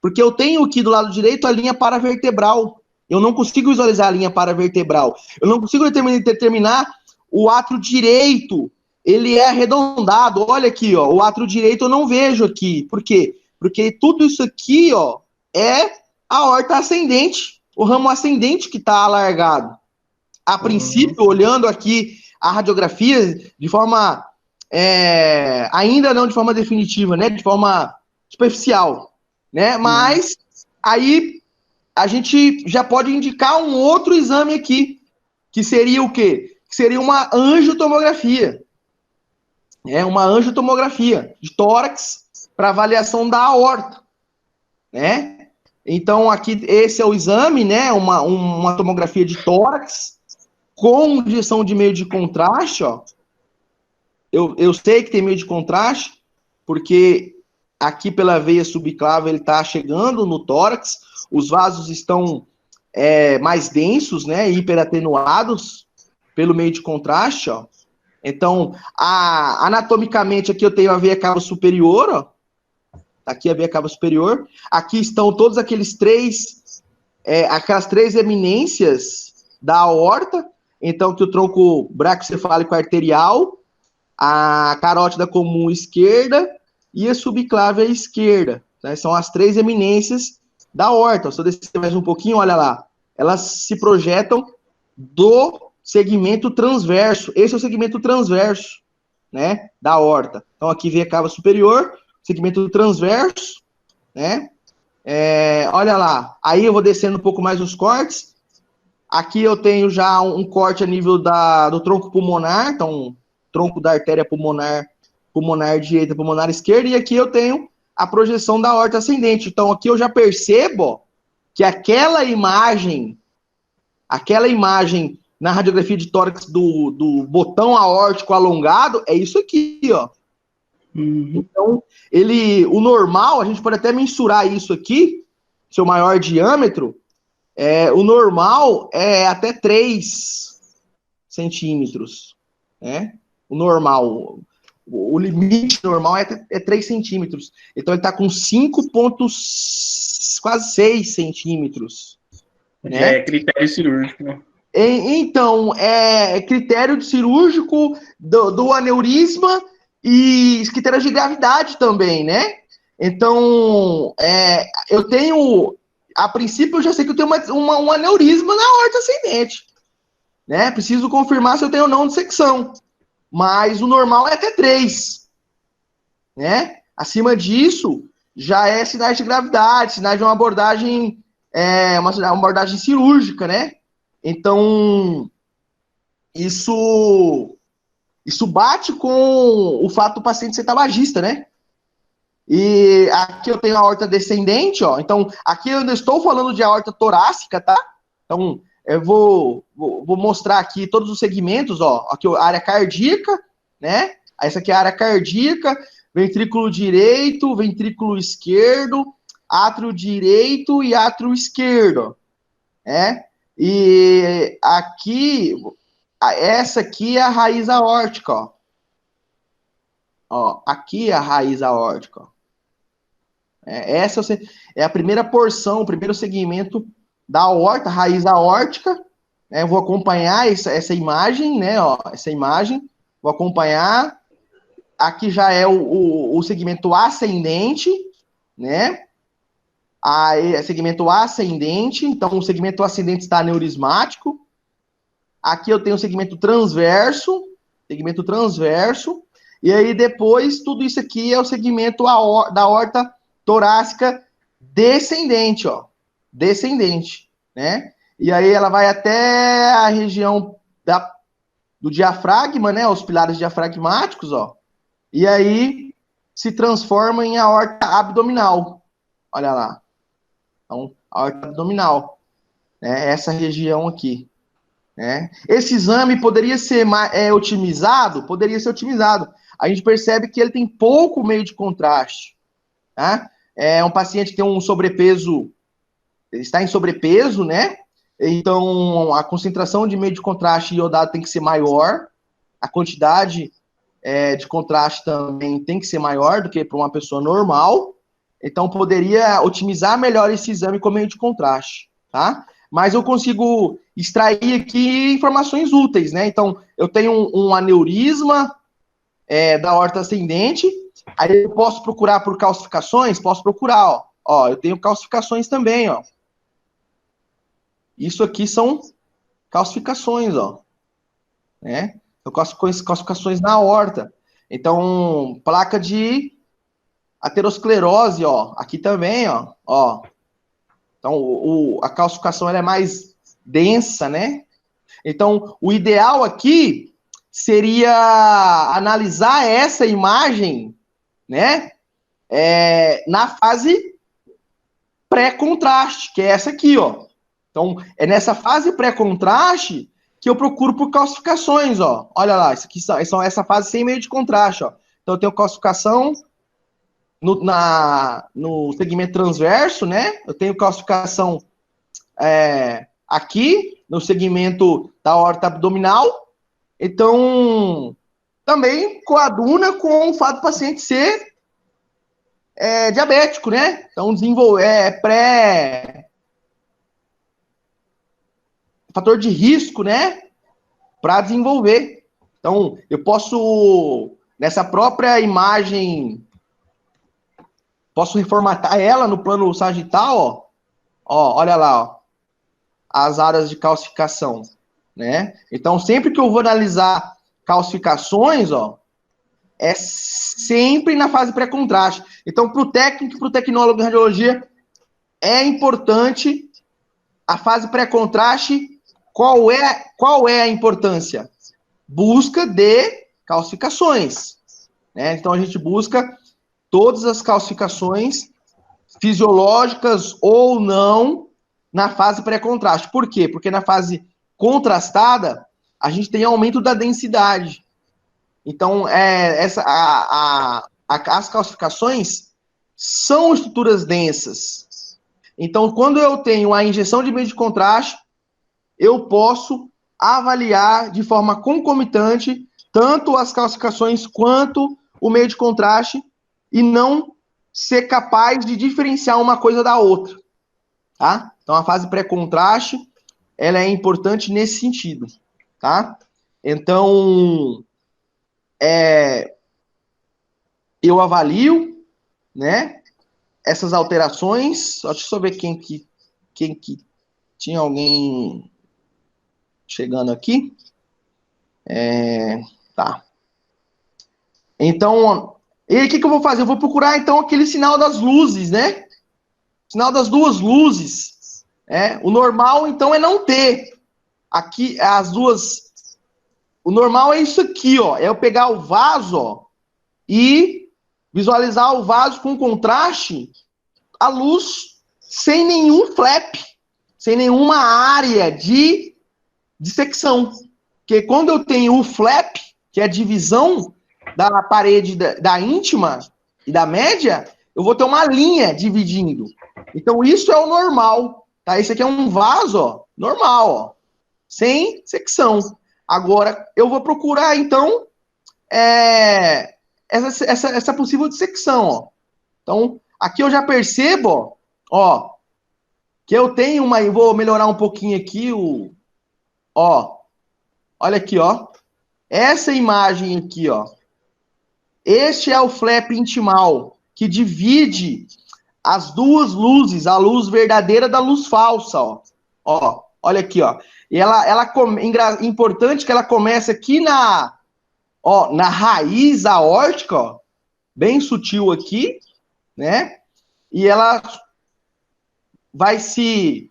Porque eu tenho aqui do lado direito a linha paravertebral. Eu não consigo visualizar a linha paravertebral. Eu não consigo determinar o átrio direito. Ele é arredondado. Olha aqui, ó. O átrio direito eu não vejo aqui. Por quê? Porque tudo isso aqui, ó, é a aorta ascendente. O ramo ascendente que está alargado. A princípio, olhando aqui a radiografia de forma... ainda não de forma definitiva, né? De forma superficial, né? Mas aí a gente já pode indicar um outro exame aqui, que seria o quê? Que seria uma angiotomografia. Uma angiotomografia de tórax para avaliação da aorta, né? Então, aqui, esse é o exame, né? Uma tomografia de tórax com injeção de meio de contraste, ó. Eu sei que tem meio de contraste, porque aqui pela veia subclava ele está chegando no tórax, os vasos estão mais densos, né, hiperatenuados pelo meio de contraste, ó. Então, anatomicamente aqui eu tenho a veia cava superior, ó, Aqui a veia cava superior. Aqui estão todos aquelas três eminências da aorta. Então, que o tronco braquiocefálico arterial, a carótida comum esquerda e a subclávia esquerda. Né? São as três eminências da aorta. Se eu descer mais um pouquinho, olha lá. Elas se projetam do segmento transverso. Esse é o segmento transverso, né, da aorta. Então, aqui vem a cava superior, segmento transverso, né? Olha lá. Aí eu vou descendo um pouco mais os cortes. Aqui eu tenho já um corte a nível do tronco pulmonar, então, tronco da artéria pulmonar direita, pulmonar esquerda, e aqui eu tenho a projeção da aorta ascendente. Então, aqui eu já percebo que aquela imagem na radiografia de tórax do botão aórtico alongado é isso aqui, ó. Então, o normal, a gente pode até mensurar isso aqui, seu maior diâmetro, o normal é até 3 centímetros, né? O normal, o limite normal é 3 centímetros. Então, ele está com 5 pontos, quase 6 centímetros. Né? É critério cirúrgico, né? Então, é critério cirúrgico do aneurisma e critério de gravidade também, né? Então, eu tenho, a princípio, eu já sei que eu tenho um aneurisma na aorta ascendente, né? Preciso confirmar se eu tenho ou não dissecção, mas o normal é até 3, né? Acima disso, já é sinais de gravidade, sinais de uma abordagem, uma abordagem cirúrgica, né? Então, isso bate com o fato do paciente ser tabagista, né? E aqui eu tenho a aorta descendente, ó. Então, aqui eu ainda estou falando de aorta torácica, tá? Então, eu vou mostrar aqui todos os segmentos, ó. Aqui a área cardíaca, né? Essa aqui é a área cardíaca, ventrículo direito, ventrículo esquerdo, átrio direito e átrio esquerdo, né? E aqui, essa aqui é a raiz aórtica, ó. Ó, aqui é a raiz aórtica, ó. Essa é a primeira porção, o primeiro segmento da aorta, raiz aórtica. Eu vou acompanhar essa imagem, né? Ó, essa imagem, vou acompanhar. Aqui já é o segmento ascendente, né? Aí, segmento ascendente, então o segmento ascendente está aneurismático. Aqui eu tenho o segmento transverso, e aí depois tudo isso aqui é o segmento da aorta torácica descendente, ó, descendente, né? E aí ela vai até a região do diafragma, né, os pilares diafragmáticos, ó, e aí se transforma em aorta abdominal, olha lá. Então, aorta abdominal, né, essa região aqui, né? Esse exame poderia ser otimizado? Poderia ser otimizado. A gente percebe que ele tem pouco meio de contraste, tá? É um paciente que tem um sobrepeso, ele está em sobrepeso, né? Então, a concentração de meio de contraste iodado tem que ser maior, a quantidade de contraste também tem que ser maior do que para uma pessoa normal. Então, poderia otimizar melhor esse exame com meio de contraste, tá? Mas eu consigo extrair aqui informações úteis, né? Então, eu tenho um aneurisma da aorta ascendente, aí eu posso procurar por calcificações? Posso procurar, ó. Ó, eu tenho calcificações também, ó. Isso aqui são calcificações, ó. Né? Então, calcificações na aorta. Então, placa de aterosclerose, ó. Aqui também, ó. Ó. Então, a calcificação ela é mais densa, né? Então, o ideal aqui seria analisar essa imagem, né? Na fase pré-contraste, que é essa aqui, ó. Então, é nessa fase pré-contraste que eu procuro por calcificações, ó. Olha lá, isso aqui são essa fase sem meio de contraste, ó. Então, eu tenho calcificação no segmento transverso, né? Eu tenho calcificação aqui, no segmento da aorta abdominal. Então, também coaduna com o fato do paciente ser diabético, né? Então, fator de risco, né? Para desenvolver. Então, eu posso, nessa própria imagem, posso reformatar ela no plano sagital, ó. Ó, olha lá, ó, as áreas de calcificação, né? Então, sempre que eu vou analisar calcificações, ó, é sempre na fase pré-contraste. Então, para o técnico, para o tecnólogo de radiologia, é importante a fase pré-contraste. Qual é a importância? Busca de calcificações, né? Então, a gente busca todas as calcificações fisiológicas ou não na fase pré-contraste. Por quê? Porque na fase contrastada, a gente tem aumento da densidade. Então, as calcificações são estruturas densas. Então, quando eu tenho a injeção de meio de contraste, eu posso avaliar de forma concomitante tanto as calcificações quanto o meio de contraste e não ser capaz de diferenciar uma coisa da outra, tá? Então, a fase pré-contraste, ela é importante nesse sentido, tá? Então, eu avalio, né, essas alterações. Deixa eu só ver quem que tinha alguém chegando aqui. Tá. Então, e o que eu vou fazer? Eu vou procurar, então, aquele sinal das luzes, né? Sinal das duas luzes. O normal, então, é não ter. Aqui, as duas... O normal é isso aqui, ó. É eu pegar o vaso, ó, e visualizar o vaso com contraste, a luz sem nenhum flap, sem nenhuma área de dissecção. Porque quando eu tenho o flap, que é a divisão da parede da íntima e da média, eu vou ter uma linha dividindo. Então, isso é o normal, tá? Esse aqui é um vaso, ó, normal, ó, sem secção. Agora, eu vou procurar, então, essa possível dissecção, ó. Então, aqui eu já percebo, ó, que eu tenho uma... Eu vou melhorar um pouquinho aqui ó, olha aqui, ó. Essa imagem aqui, ó. Este é o flap intimal, que divide as duas luzes, a luz verdadeira da luz falsa, ó. Ó, olha aqui, ó. E importante que ela começa aqui na raiz aórtica, ó, bem sutil aqui, né? E ela vai se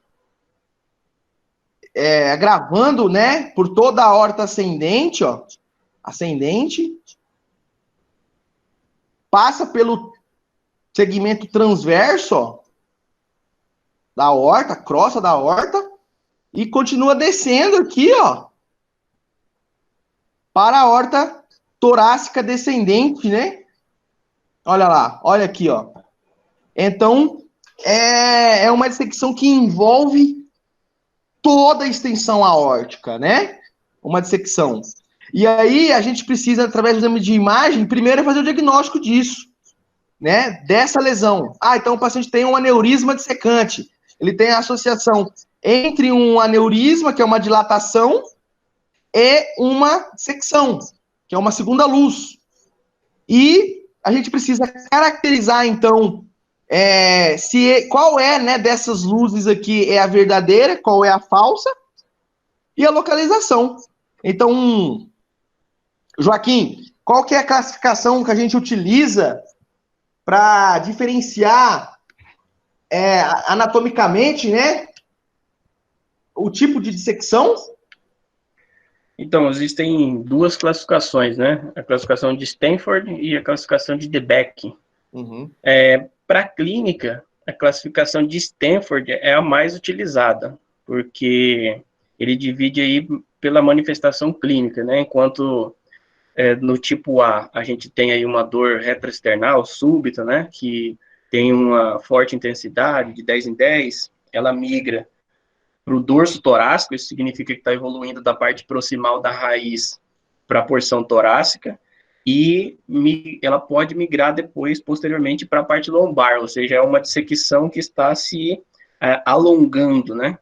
agravando, né, por toda a aorta ascendente, ó, ascendente, passa pelo segmento transverso, ó, da aorta, crosta da aorta, e continua descendo aqui, ó, para a aorta torácica descendente, né? Olha lá, olha aqui, ó. Então, é uma dissecção que envolve toda a extensão aórtica, né? Uma dissecção. E aí, a gente precisa, através do exame de imagem, primeiro fazer o diagnóstico disso, né? Dessa lesão. Então o paciente tem um aneurisma dissecante. Ele tem a associação entre um aneurisma, que é uma dilatação, e uma dissecção, que é uma segunda luz. E a gente precisa caracterizar, então, qual né, dessas luzes aqui é a verdadeira, qual é a falsa, e a localização. Então, Joaquim, qual que é a classificação que a gente utiliza para diferenciar anatomicamente, né, o tipo de dissecção? Então, existem duas classificações, né? A classificação de Stanford e a classificação de Debeck. Uhum. Para a clínica, a classificação de Stanford é a mais utilizada, porque ele divide aí pela manifestação clínica, né? Enquanto no tipo A, a gente tem aí uma dor retroesternal súbita, né? Que tem uma forte intensidade, de 10 em 10, ela migra para o dorso torácico, isso significa que está evoluindo da parte proximal da raiz para a porção torácica, e ela pode migrar depois, posteriormente, para a parte lombar, ou seja, é uma dissecção que está se alongando, né?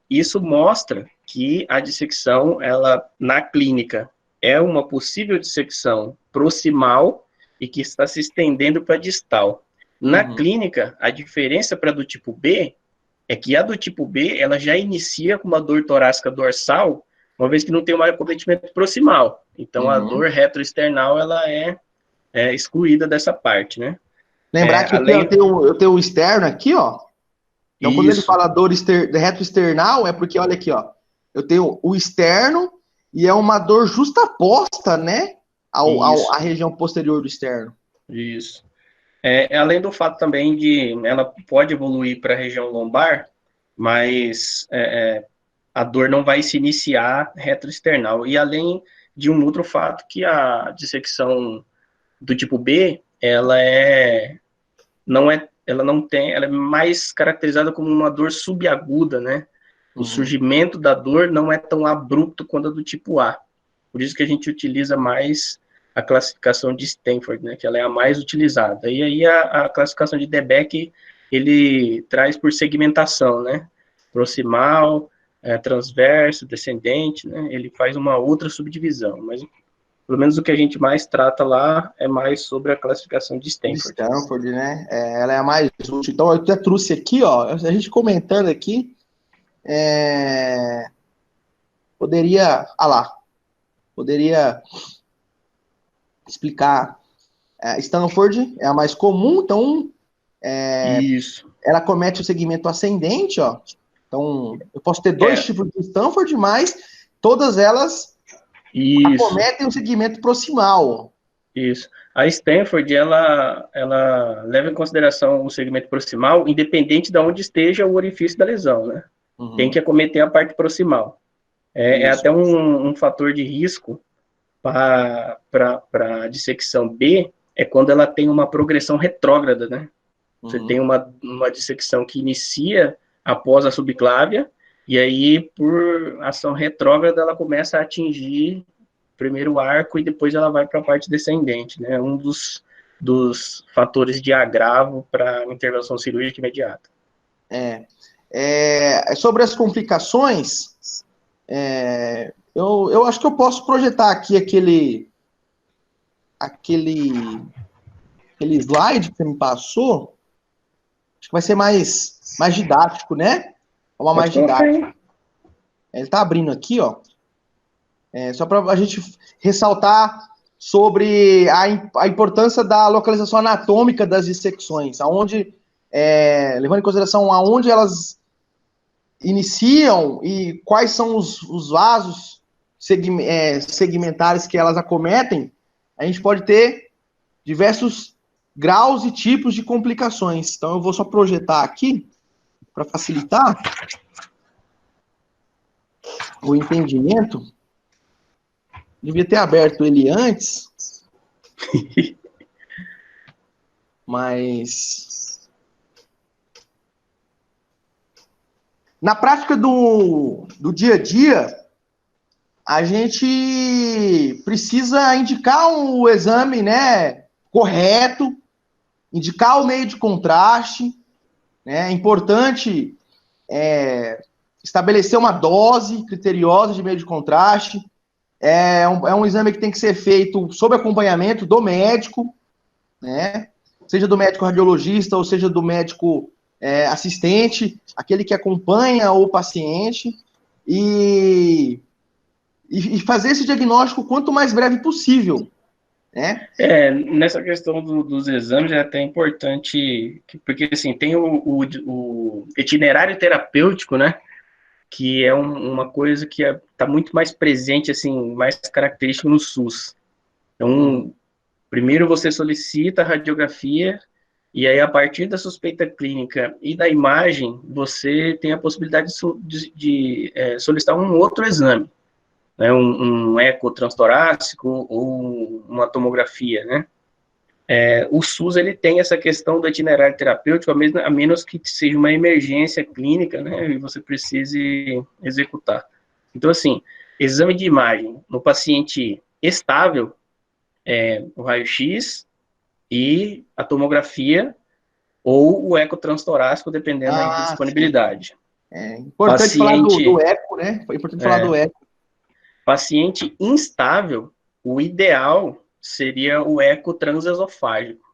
Isso mostra que a dissecção, ela, na clínica, é uma possível dissecção proximal e que está se estendendo para distal. Na clínica, a diferença para a do tipo B é que a do tipo B, ela já inicia com uma dor torácica dorsal, uma vez que não tem um acometimento proximal. Então, a dor retroesternal, ela é excluída dessa parte, né? Lembrar que eu tenho o externo aqui, ó. Então, quando ele fala dor retroesternal, é porque, olha aqui, ó. Eu tenho o externo e é uma dor justaposta, né? À região posterior do externo. Isso. Além do fato também de ela pode evoluir para a região lombar, mas a dor não vai se iniciar retroesternal. E além de um outro fato, que a dissecção do tipo B, ela é mais caracterizada como uma dor subaguda, né? O surgimento da dor não é tão abrupto quanto a do tipo A. Por isso que a gente utiliza mais a classificação de Stanford, né? Que ela é a mais utilizada. E aí a classificação de Debeck, ele traz por segmentação, né? Proximal, transverso, descendente, né? Ele faz uma outra subdivisão, mas pelo menos o que a gente mais trata lá é mais sobre a classificação de Stanford. Stanford, né? Ela é a mais útil. Então, eu até trouxe aqui, ó, a gente comentando aqui, poderia explicar. Stanford é a mais comum, então Isso. Ela comete o segmento ascendente, ó. Então, eu posso ter dois tipos de Stanford, mas todas elas acometem o segmento proximal. Isso. A Stanford, ela leva em consideração o segmento proximal, independente de onde esteja o orifício da lesão, né? Tem que acometer a parte proximal. É até um fator de risco para a dissecção B, é quando ela tem uma progressão retrógrada, né? Você tem uma dissecção que inicia após a subclávia, e aí, por ação retrógrada, ela começa a atingir primeiro o arco e depois ela vai para a parte descendente, né? Um dos fatores de agravo para intervenção cirúrgica imediata. Sobre as complicações, eu acho que eu posso projetar aqui aquele slide que você me passou. Acho que vai ser mais didático, né? Mais didático. Ele está abrindo aqui, ó. Só para a gente ressaltar sobre a importância da localização anatômica das dissecções, levando em consideração aonde elas iniciam e quais são os vasos segmentares que elas acometem, a gente pode ter diversos graus e tipos de complicações. Então, eu vou só projetar aqui, para facilitar o entendimento. Devia ter aberto ele antes, mas na prática do dia a dia, a gente precisa indicar o exame, né, correto, indicar o meio de contraste, né? É importante estabelecer uma dose criteriosa de meio de contraste. É um exame que tem que ser feito sob acompanhamento do médico, né? Seja do médico radiologista ou seja do médico assistente, aquele que acompanha o paciente, e fazer esse diagnóstico quanto mais breve possível, né? Nessa questão dos exames é até importante, porque assim, tem o itinerário terapêutico, né? Que é uma coisa que está muito mais presente, assim, mais característico no SUS. Então, primeiro você solicita a radiografia, e aí a partir da suspeita clínica e da imagem, você tem a possibilidade de solicitar um outro exame, né, um eco transtorácico ou uma tomografia, né? O SUS, ele tem essa questão do itinerário terapêutico, a menos que seja uma emergência clínica, né, e você precise executar. Então, assim, exame de imagem no paciente estável, o raio-x e a tomografia ou o ecotransetorácico, dependendo aí da disponibilidade. É importante falar do eco, né? Foi importante falar do eco. Paciente instável, o ideal seria o eco transesofágico.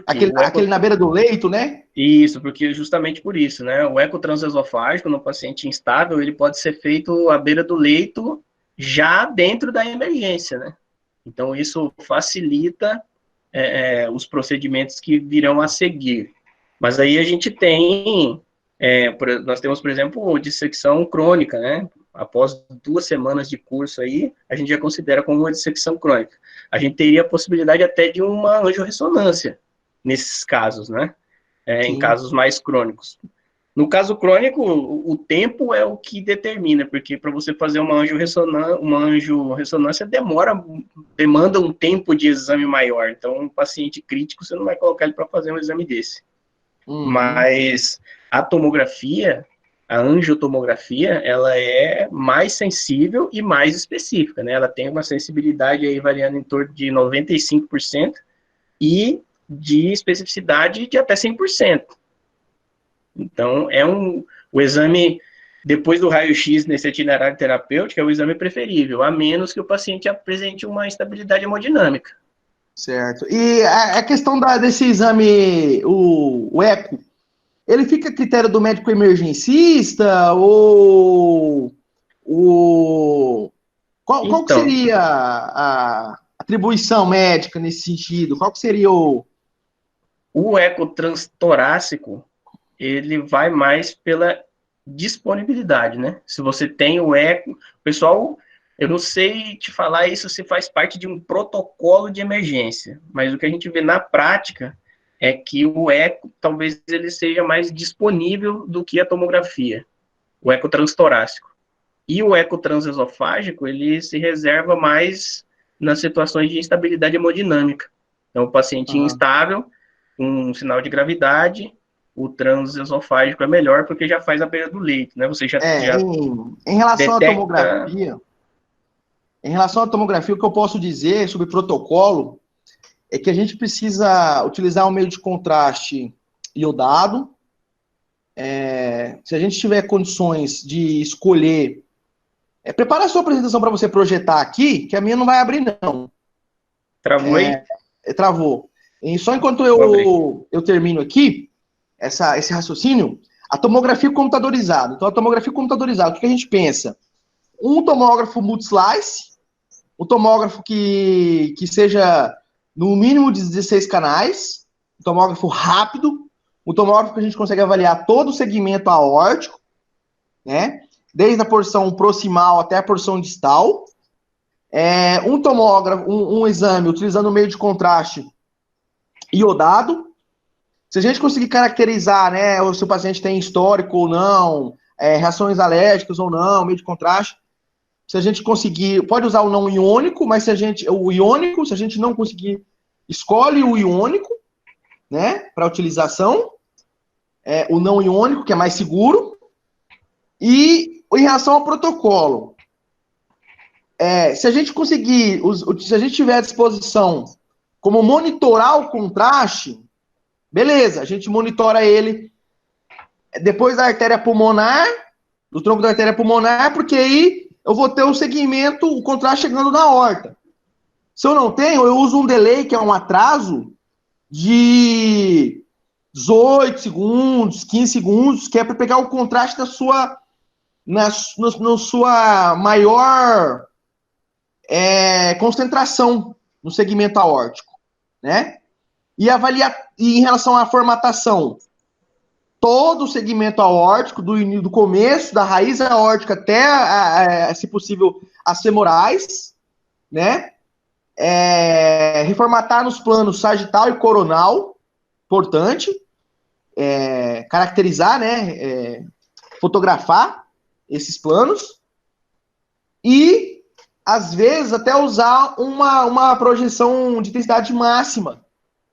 Aquele na beira do leito, né? Isso, porque justamente por isso, né? O eco transesofágico no paciente instável, ele pode ser feito à beira do leito já dentro da emergência, né? Então, isso facilita os procedimentos que virão a seguir. Mas aí a gente tem, nós temos, por exemplo, dissecção crônica, né? Após 2 semanas de curso aí, a gente já considera como uma dissecção crônica. A gente teria a possibilidade até de uma angiorressonância nesses casos, né? Em casos mais crônicos. No caso crônico, o tempo é o que determina, porque para você fazer uma angiorressonância demanda um tempo de exame maior. Então, um paciente crítico, você não vai colocar ele para fazer um exame desse. Mas a tomografia, a angiotomografia, ela é mais sensível e mais específica, né? Ela tem uma sensibilidade aí variando em torno de 95% e de especificidade de até 100%. Então, o exame, depois do raio-x nesse itinerário terapêutico, é o exame preferível, a menos que o paciente apresente uma instabilidade hemodinâmica. Certo. E a questão desse exame, o eco, ele fica a critério do médico emergencista ou qual que seria a atribuição médica nesse sentido? Qual que seria o eco transtorácico, ele vai mais pela disponibilidade, né? Se você tem o eco, pessoal, eu não sei te falar isso se faz parte de um protocolo de emergência, mas o que a gente vê na prática é que o eco, talvez ele seja mais disponível do que a tomografia, o eco transtorácico. E o eco transesofágico, ele se reserva mais nas situações de instabilidade hemodinâmica. Então, o paciente instável, com sinal de gravidade, o transesofágico é melhor porque já faz a beira do leito, né? Você já em relação à tomografia, o que eu posso dizer sobre protocolo é que a gente precisa utilizar um meio de contraste iodado. Se a gente tiver condições de escolher... prepara a sua apresentação para você projetar aqui, que a minha não vai abrir, não. Travou aí? Travou. E só enquanto eu termino aqui, esse raciocínio, a tomografia computadorizada. Então, a tomografia computadorizada, o que a gente pensa? Um tomógrafo multi-slice, um tomógrafo que seja no mínimo de 16 canais, um tomógrafo rápido, um tomógrafo que a gente consegue avaliar todo o segmento aórtico, né? Desde a porção proximal até a porção distal. Um tomógrafo, um exame utilizando o meio de contraste iodado. Se a gente conseguir caracterizar, né, se o paciente tem histórico ou não, reações alérgicas ou não, meio de contraste, se a gente conseguir, pode usar o não iônico, mas se a gente não conseguir, escolhe o iônico, né, para utilização, o não iônico, que é mais seguro, e em relação ao protocolo, se a gente conseguir, se a gente tiver à disposição como monitorar o contraste, beleza, a gente monitora ele depois da artéria pulmonar, do tronco da artéria pulmonar, porque aí eu vou ter o segmento, o contraste chegando na aorta. Se eu não tenho, eu uso um delay, que é um atraso de 18 segundos, 15 segundos, que é para pegar o contraste na sua maior concentração no segmento aórtico, né? E avaliar, e em relação à formatação, todo o segmento aórtico, do começo, da raiz aórtica até, se possível, as femorais, né? Reformatar nos planos sagital e coronal, importante, caracterizar, né? Fotografar esses planos e, às vezes, até usar uma projeção de intensidade máxima,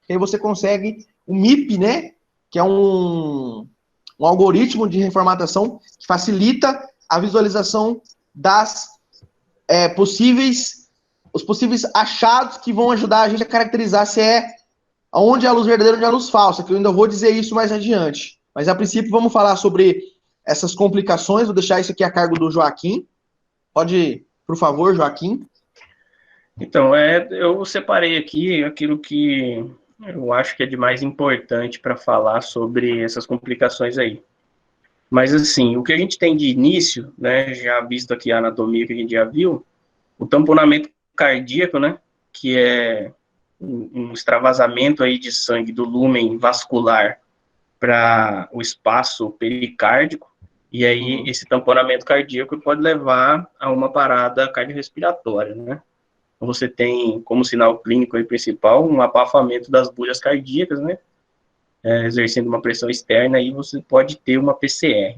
que aí você consegue o MIP, né? Que é um algoritmo de reformatação que facilita a visualização das possíveis os possíveis achados que vão ajudar a gente a caracterizar se é onde é a luz verdadeira e onde é a luz falsa, que eu ainda vou dizer isso mais adiante. Mas, a princípio, vamos falar sobre essas complicações. Vou deixar isso aqui a cargo do Joaquim. Pode, por favor, Joaquim. Então, eu separei aqui aquilo que eu acho que é de mais importante para falar sobre essas complicações aí. Mas, assim, o que a gente tem de início, né, já visto aqui a anatomia que a gente já viu, o tamponamento cardíaco, né, que é um extravasamento aí de sangue do lúmen vascular para o espaço pericárdico, e aí esse tamponamento cardíaco pode levar a uma parada cardiorrespiratória, né? Você tem como sinal clínico aí principal um abafamento das bolhas cardíacas, né? Exercendo uma pressão externa, aí você pode ter uma PCR.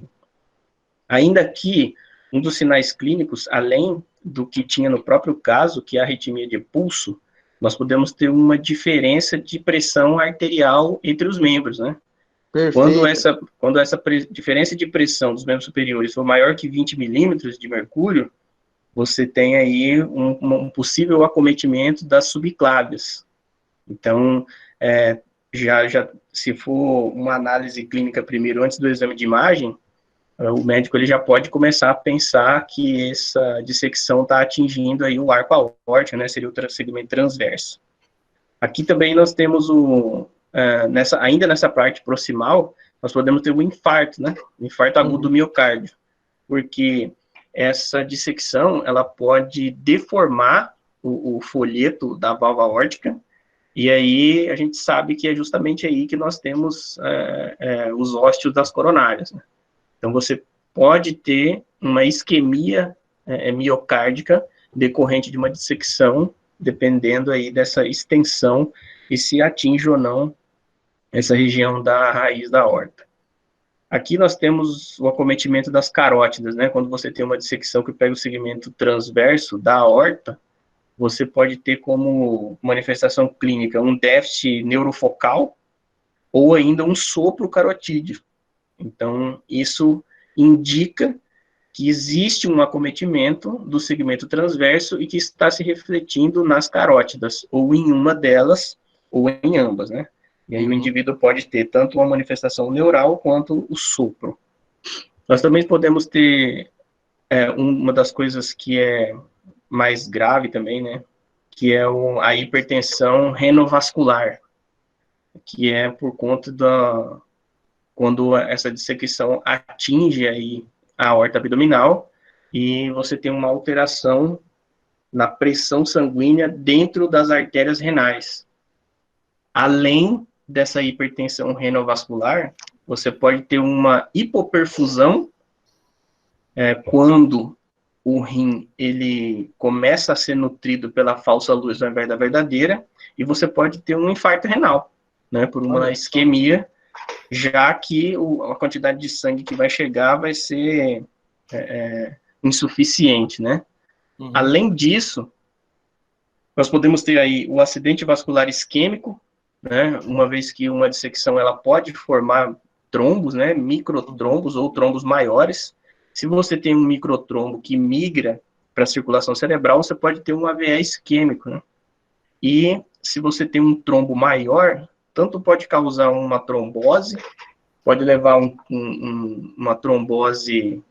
Ainda que um dos sinais clínicos, além do que tinha no próprio caso, que é a arritmia de pulso, nós podemos ter uma diferença de pressão arterial entre os membros, né? Quando essa diferença de pressão dos membros superiores for maior que 20 milímetros de mercúrio, você tem aí um possível acometimento das subclávias. Então, se for uma análise clínica primeiro, antes do exame de imagem, o médico ele já pode começar a pensar que essa dissecção está atingindo aí o arco aórtico, né, seria o segmento transverso. Aqui também nós temos ainda nessa parte proximal, nós podemos ter um infarto, né, um infarto agudo do miocárdio, porque essa dissecção, ela pode deformar o folheto da válvula aórtica, e aí a gente sabe que é justamente aí que nós temos os ósteos das coronárias, né? Então, você pode ter uma isquemia miocárdica decorrente de uma dissecção, dependendo aí dessa extensão e se atinge ou não essa região da raiz da aorta. Aqui nós temos o acometimento das carótidas, né? Quando você tem uma dissecção que pega o segmento transverso da aorta, você pode ter como manifestação clínica um déficit neurofocal ou ainda um sopro carotídeo. Então, isso indica que existe um acometimento do segmento transverso e que está se refletindo nas carótidas, ou em uma delas, ou em ambas, né? E aí o indivíduo pode ter tanto uma manifestação neural quanto o sopro. Nós também podemos ter uma das coisas que é mais grave também, né? Que é a hipertensão renovascular, que é por conta quando essa dissecção atinge aí a aorta abdominal e você tem uma alteração na pressão sanguínea dentro das artérias renais. Além dessa hipertensão renovascular, você pode ter uma hipoperfusão quando o rim ele começa a ser nutrido pela falsa luz ao invés da verdadeira, e você pode ter um infarto renal, né, por uma isquemia, já que a quantidade de sangue que vai chegar vai ser insuficiente, né? Além disso, nós podemos ter aí o acidente vascular isquêmico, né? Uma vez que uma dissecção ela pode formar trombos, né? Microtrombos ou trombos maiores. Se você tem um microtrombo que migra para a circulação cerebral, você pode ter um AVE isquêmico, né? E se você tem um trombo maior, tanto pode causar uma trombose, pode levar uma trombose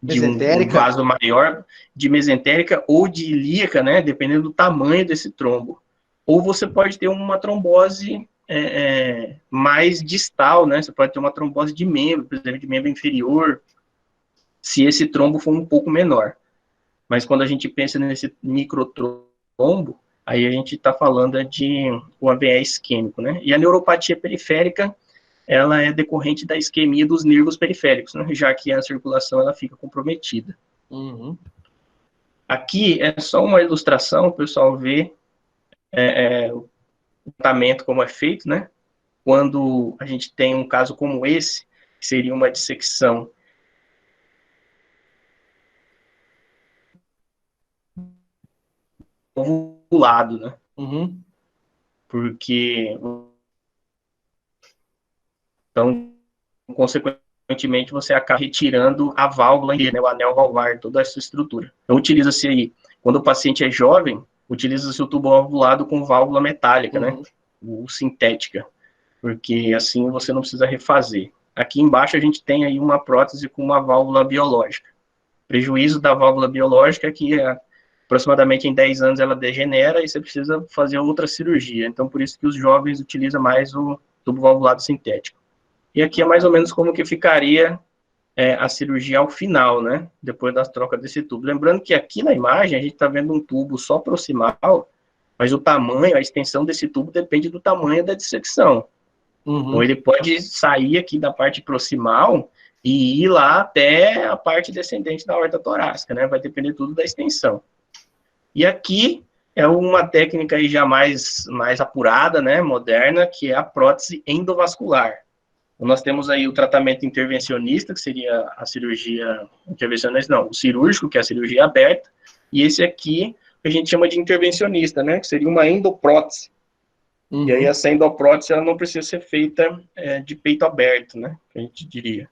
de um vaso maior, de mesentérica ou de ilíaca, né, dependendo do tamanho desse trombo. Ou você pode ter uma trombose mais distal, né, você pode ter uma trombose de membro, por exemplo, de membro inferior, se esse trombo for um pouco menor. Mas quando a gente pensa nesse microtrombo, aí a gente está falando de o AVE isquêmico, né? E a neuropatia periférica, ela é decorrente da isquemia dos nervos periféricos, né? Já que a circulação ela fica comprometida. Aqui é só uma ilustração, o pessoal vê o tratamento como é feito, né? Quando a gente tem um caso como esse, que seria uma dissecção ovulado, né? Porque então, consequentemente, você acaba retirando a válvula, né, o anel valvar, toda essa estrutura. Então, utiliza-se aí, quando o paciente é jovem, utiliza-se o tubo valvulado com válvula metálica, né? Ou sintética, porque assim você não precisa refazer. Aqui embaixo a gente tem aí uma prótese com uma válvula biológica. O prejuízo da válvula biológica é que aproximadamente em 10 anos ela degenera e você precisa fazer outra cirurgia. Então, por isso que os jovens utilizam mais o tubo valvulado sintético. E aqui é mais ou menos como que ficaria a cirurgia ao final, né? Depois da troca desse tubo. Lembrando que aqui na imagem a gente está vendo um tubo só proximal, mas o tamanho, a extensão desse tubo depende do tamanho da dissecção. Então, ele pode sair aqui da parte proximal e ir lá até a parte descendente da aorta torácica, né? Vai depender tudo da extensão. E aqui é uma técnica aí já mais apurada, né, moderna, que é a prótese endovascular. Então, nós temos aí o tratamento intervencionista, que seria a cirurgia intervencionista, não, o cirúrgico, que é a cirurgia aberta, e esse aqui que a gente chama de intervencionista, né, que seria uma endoprótese. E aí essa endoprótese ela não precisa ser feita de peito aberto, né, que a gente diria.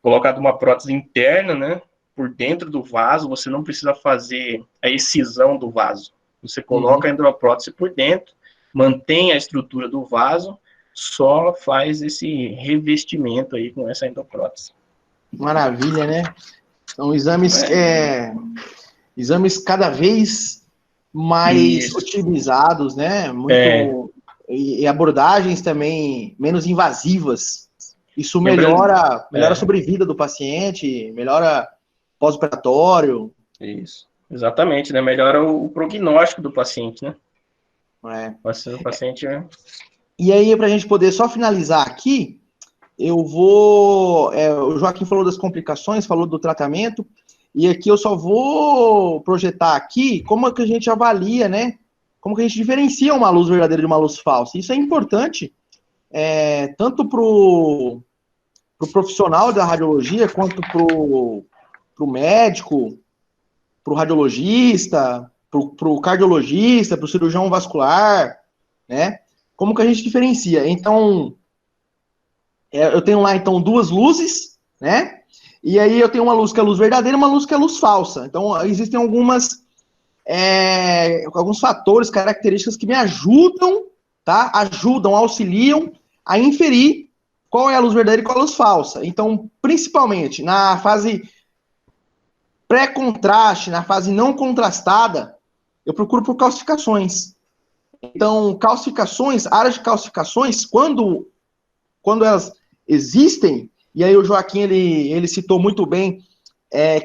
Colocado uma prótese interna, né, por dentro do vaso, você não precisa fazer a excisão do vaso. Você coloca a endoprótese por dentro, mantém a estrutura do vaso, só faz esse revestimento aí com essa endoprótese. Maravilha, né? São exames, exames cada vez mais otimizados, né? E abordagens também menos invasivas. Isso melhora a sobrevida do paciente, melhora pós-operatório. Isso, exatamente, né? Melhora o prognóstico do paciente, né? O paciente E aí, para a gente poder só finalizar aqui, eu vou... o Joaquim falou das complicações, falou do tratamento, e aqui eu só vou projetar aqui como é que a gente avalia, né? Como que a gente diferencia uma luz verdadeira de uma luz falsa. Isso é importante, tanto para o profissional da radiologia, quanto para o médico, para o radiologista, para o cardiologista, para o cirurgião vascular, né? Como que a gente diferencia? Então, eu tenho lá, então, duas luzes, né? E aí eu tenho uma luz que é luz verdadeira e uma luz que é luz falsa. Então, existem alguns fatores, características que me ajudam, tá? Auxiliam a inferir qual é a luz verdadeira e qual é a luz falsa. Então, principalmente, na fase pré-contraste, na fase não contrastada, eu procuro por calcificações. Então, áreas de calcificações, quando elas existem, e aí o Joaquim, ele citou muito bem,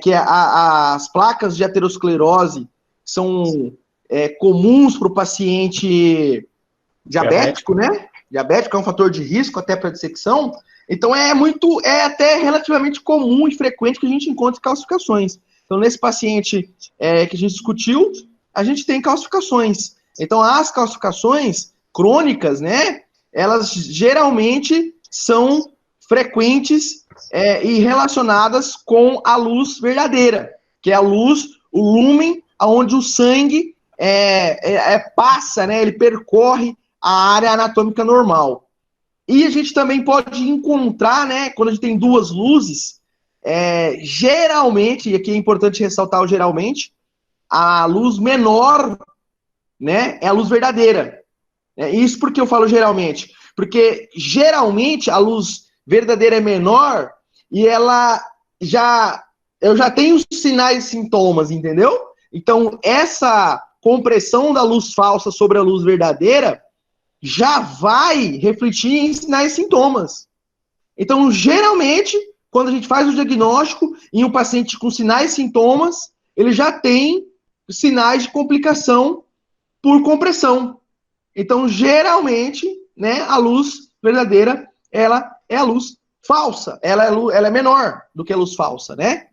que as placas de aterosclerose são comuns para o paciente diabético, né? Diabético é um fator de risco até para dissecção. Então, é até relativamente comum e frequente que a gente encontre calcificações. Então, nesse paciente que a gente discutiu, a gente tem calcificações. Então, as calcificações crônicas, né, elas geralmente são frequentes e relacionadas com a luz verdadeira, que é a luz, o lúmen, onde o sangue passa, né, ele percorre a área anatômica normal. E a gente também pode encontrar, né, quando a gente tem duas luzes, geralmente, e aqui é importante ressaltar o geralmente, a luz menor, né, é a luz verdadeira. Isso porque eu falo geralmente? Porque geralmente a luz verdadeira é menor e eu já tenho sinais e sintomas, entendeu? Então, essa compressão da luz falsa sobre a luz verdadeira já vai refletir em sinais e sintomas. Então, geralmente, quando a gente faz o diagnóstico em um paciente com sinais e sintomas, ele já tem sinais de complicação por compressão. Então, geralmente, né, a luz verdadeira, ela é a luz falsa. Ela é menor do que a luz falsa, né?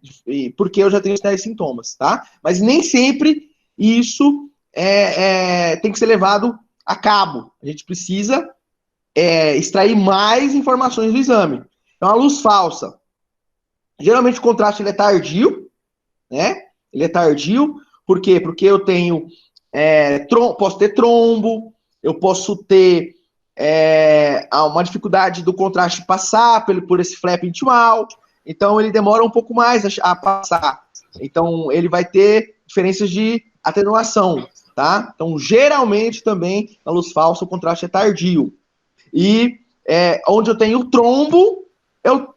Porque eu já tenho sinais e sintomas, tá? Mas nem sempre isso tem que ser levado a cabo. A gente precisa extrair mais informações do exame. Então, a luz falsa, geralmente o contraste ele é tardio, né? Ele é tardio, por quê? Porque eu tenho, posso ter trombo, eu posso ter uma dificuldade do contraste passar por esse flap intimal, então ele demora um pouco mais a passar. Então, ele vai ter diferenças de atenuação. tá? Então, geralmente também na luz falsa o contraste é tardio. E onde eu tenho trombo, eu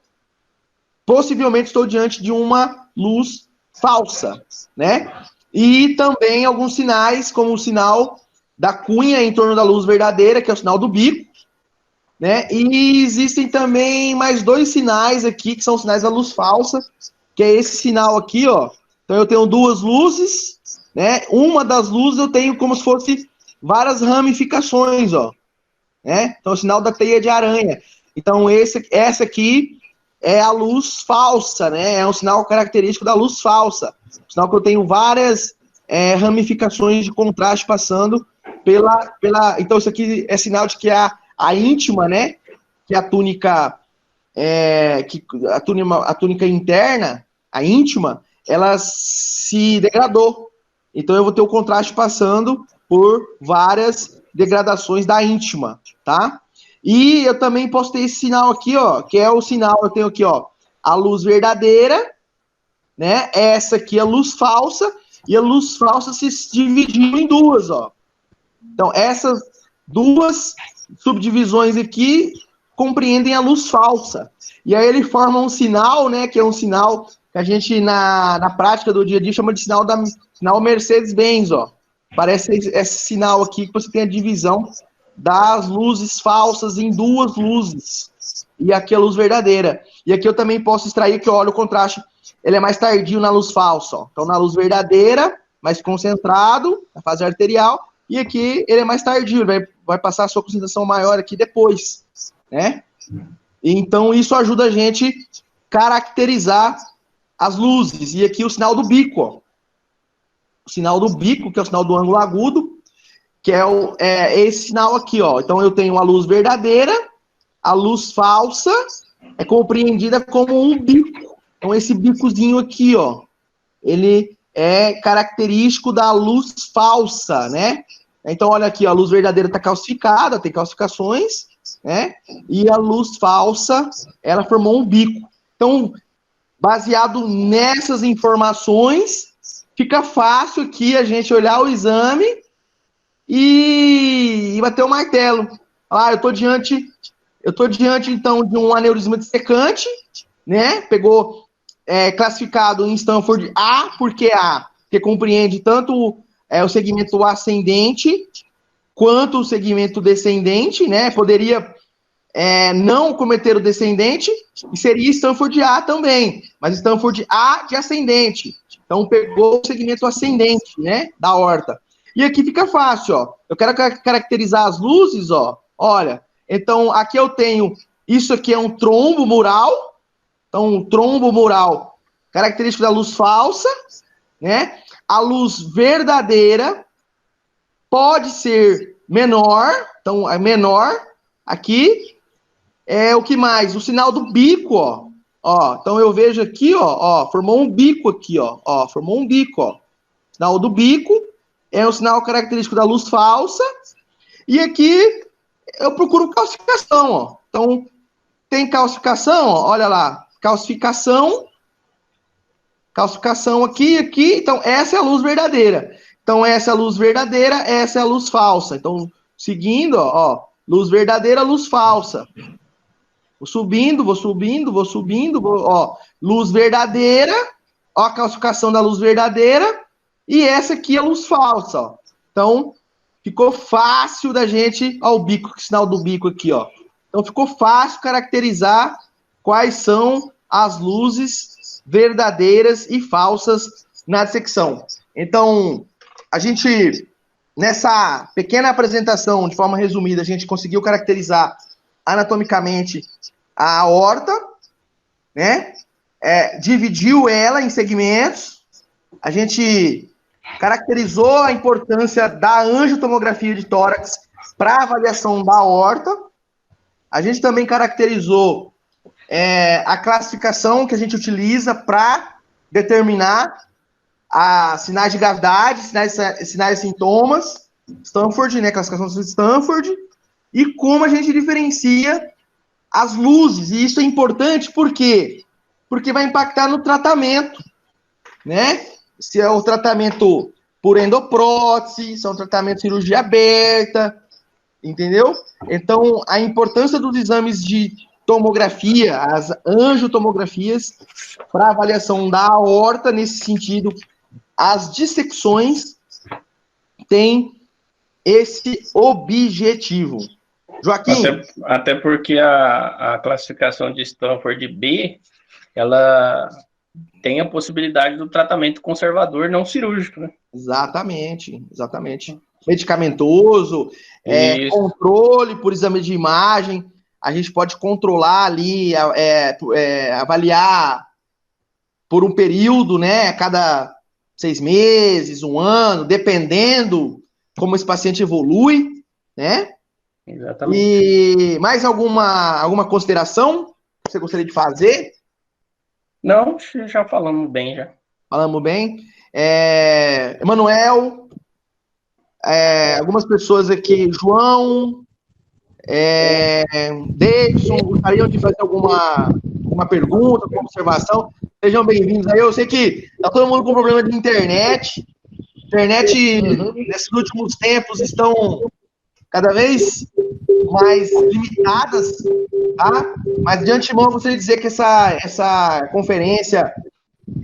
possivelmente estou diante de uma luz falsa, né? E também alguns sinais, como o sinal da cunha em torno da luz verdadeira, que é o sinal do bico, né? E existem também mais 2 sinais aqui, que são sinais da luz falsa, que é esse sinal aqui, ó. Então eu tenho 2 luzes, né? Uma das luzes eu tenho como se fosse várias ramificações, ó. Né? Então, o sinal da teia de aranha. Então, essa aqui é a luz falsa, né? É um sinal característico da luz falsa. Sinal que eu tenho várias ramificações de contraste passando pela... Então, isso aqui é sinal de que a íntima, né? Que a túnica... a túnica interna, a íntima, ela se degradou. Então, eu vou ter o contraste passando por várias degradações da íntima, tá? E eu também posso ter esse sinal aqui, ó, que é o sinal, eu tenho aqui, ó, a luz verdadeira, né? Essa aqui é a luz falsa, e a luz falsa se dividiu em 2, ó. Então, essas 2 subdivisões aqui compreendem a luz falsa. E aí ele forma um sinal, né, que é um sinal que a gente, na prática do dia a dia, chama de sinal Mercedes-Benz, ó. Parece esse sinal aqui que você tem a divisão das luzes falsas em 2 luzes. E aqui a luz verdadeira. E aqui eu também posso extrair que, olha, o contraste, ele é mais tardio na luz falsa, ó. Então, na luz verdadeira, mais concentrado, na fase arterial, e aqui ele é mais tardio, vai passar a sua concentração maior aqui depois, né? Então, isso ajuda a gente caracterizar as luzes. E aqui o sinal do bico, ó. O sinal do bico, que é o sinal do ângulo agudo, que é esse sinal aqui, ó. Então, eu tenho a luz verdadeira, a luz falsa é compreendida como um bico. Então, esse bicozinho aqui, ó, ele é característico da luz falsa, né? Então, olha aqui, ó, a luz verdadeira está calcificada, tem calcificações, né? E a luz falsa, ela formou um bico. Então, baseado nessas informações, fica fácil aqui a gente olhar o exame e bater o martelo. Ah, eu tô diante, então, de um aneurisma dissecante, né? Pegou classificado em Stanford A, porque compreende tanto o segmento ascendente quanto o segmento descendente, né? Poderia não cometer o descendente, e seria Stanford A também, mas Stanford A de ascendente. Então, pegou o segmento ascendente, né, da aorta. E aqui fica fácil, ó. Eu quero caracterizar as luzes, ó. Olha, então, aqui eu tenho, isso aqui é um trombo mural. Então, um trombo mural, característico da luz falsa, né? A luz verdadeira pode ser menor, então, é menor aqui. O que mais? O sinal do bico, ó. Então eu vejo aqui, ó, formou um bico aqui, ó, formou um bico, ó. Sinal do bico é um sinal característico da luz falsa. E aqui eu procuro calcificação, ó. Então tem calcificação, ó, olha lá, calcificação aqui, então essa é a luz verdadeira. Então essa é a luz verdadeira, essa é a luz falsa. Então seguindo, ó, luz verdadeira, luz falsa. Vou subindo, ó, luz verdadeira, ó, a calcificação da luz verdadeira, e essa aqui é a luz falsa, ó. Então, ficou fácil da gente, ó, o bico, o sinal do bico aqui, ó. Então, ficou fácil caracterizar quais são as luzes verdadeiras e falsas na dissecção. Então, a gente, nessa pequena apresentação, de forma resumida, a gente conseguiu caracterizar anatomicamente a aorta, né? Dividiu ela em segmentos. A gente caracterizou a importância da angiotomografia de tórax para avaliação da aorta. A gente também caracterizou a classificação que a gente utiliza para determinar sinais de gravidade, sinais e sintomas, Stanford, né? Classificação de Stanford. E como a gente diferencia as luzes. E isso é importante por quê? Porque vai impactar no tratamento, né? Se é o tratamento por endoprótese, são tratamentos de cirurgia aberta, entendeu? Então, a importância dos exames de tomografia, as angiotomografias, para avaliação da aorta, nesse sentido, as dissecções têm esse objetivo. Joaquim? Até porque a classificação de Stanford B, ela tem a possibilidade do tratamento conservador não cirúrgico, né? Exatamente. Medicamentoso, controle por exame de imagem, a gente pode controlar ali, avaliar por um período, né, a cada 6 meses, 1 ano, dependendo como esse paciente evolui, né? Exatamente. E mais alguma consideração que você gostaria de fazer? Não, já falamos bem, já. Falamos bem. Emanuel, algumas pessoas aqui, João, Davidson, gostariam de fazer alguma pergunta, alguma observação? Sejam bem-vindos aí. Eu sei que está todo mundo com problema de internet. Nesses últimos tempos, estão cada vez mais limitadas, tá? Mas de antemão eu gostaria de dizer que essa conferência,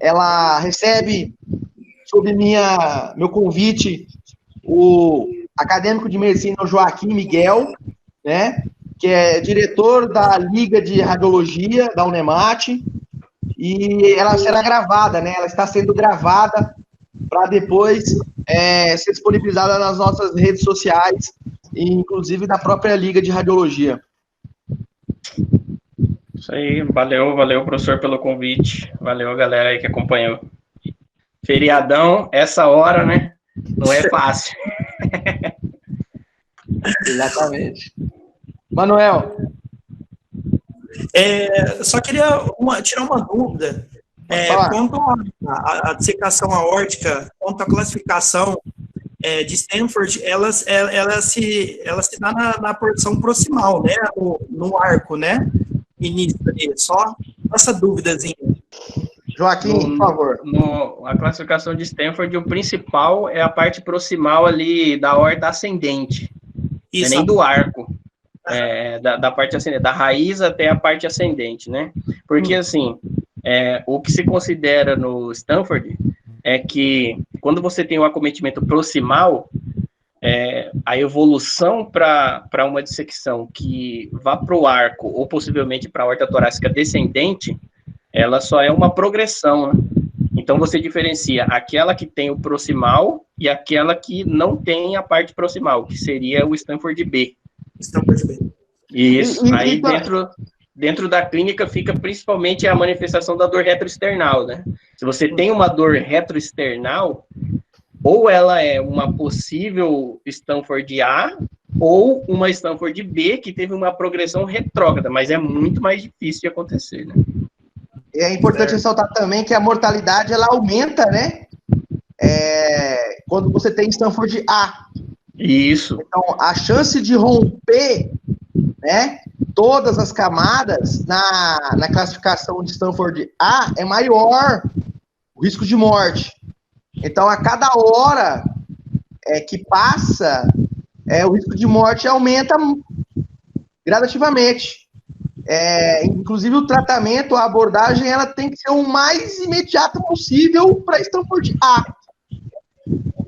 ela recebe, sob meu convite, o acadêmico de medicina Joaquim Miguel, né? Que é diretor da Liga de Radiologia da Unemate, e ela será gravada, né? Ela está sendo gravada para depois ser disponibilizada nas nossas redes sociais, inclusive da própria Liga de Radiologia. Isso aí, valeu, professor, pelo convite. Valeu, galera aí que acompanhou. Feriadão, essa hora, né? Não é fácil. Exatamente. Manuel. Só queria tirar uma dúvida. Quanto à dissecação aórtica, quanto à classificação de Stanford, ela se dá na porção proximal, né? No arco, né? Início ali. Só essa dúvidazinha. Joaquim, por favor. A classificação de Stanford, o principal é a parte proximal ali da aorta ascendente. Isso. Não é nem do arco. Da parte ascendente, da raiz até a parte ascendente, né? Porque, assim, o que se considera no Stanford é que quando você tem um acometimento proximal, a evolução para uma dissecção que vá para o arco ou possivelmente para a aorta torácica descendente, ela só é uma progressão, né? Então você diferencia aquela que tem o proximal e aquela que não tem a parte proximal, que seria o Stanford B. Stanford B. Isso. Aí dentro da clínica fica principalmente a manifestação da dor retroesternal, né? Se você tem uma dor retroesternal, ou ela é uma possível Stanford A ou uma Stanford B que teve uma progressão retrógrada, mas é muito mais difícil de acontecer, né? É importante ressaltar também que a mortalidade, ela aumenta, né? Quando você tem Stanford A. Isso. Então, a chance de romper, né, todas as camadas na classificação de Stanford A é maior, o risco de morte. Então, a cada hora que passa, o risco de morte aumenta gradativamente. Inclusive, o tratamento, a abordagem, ela tem que ser o mais imediata possível para Stanford A.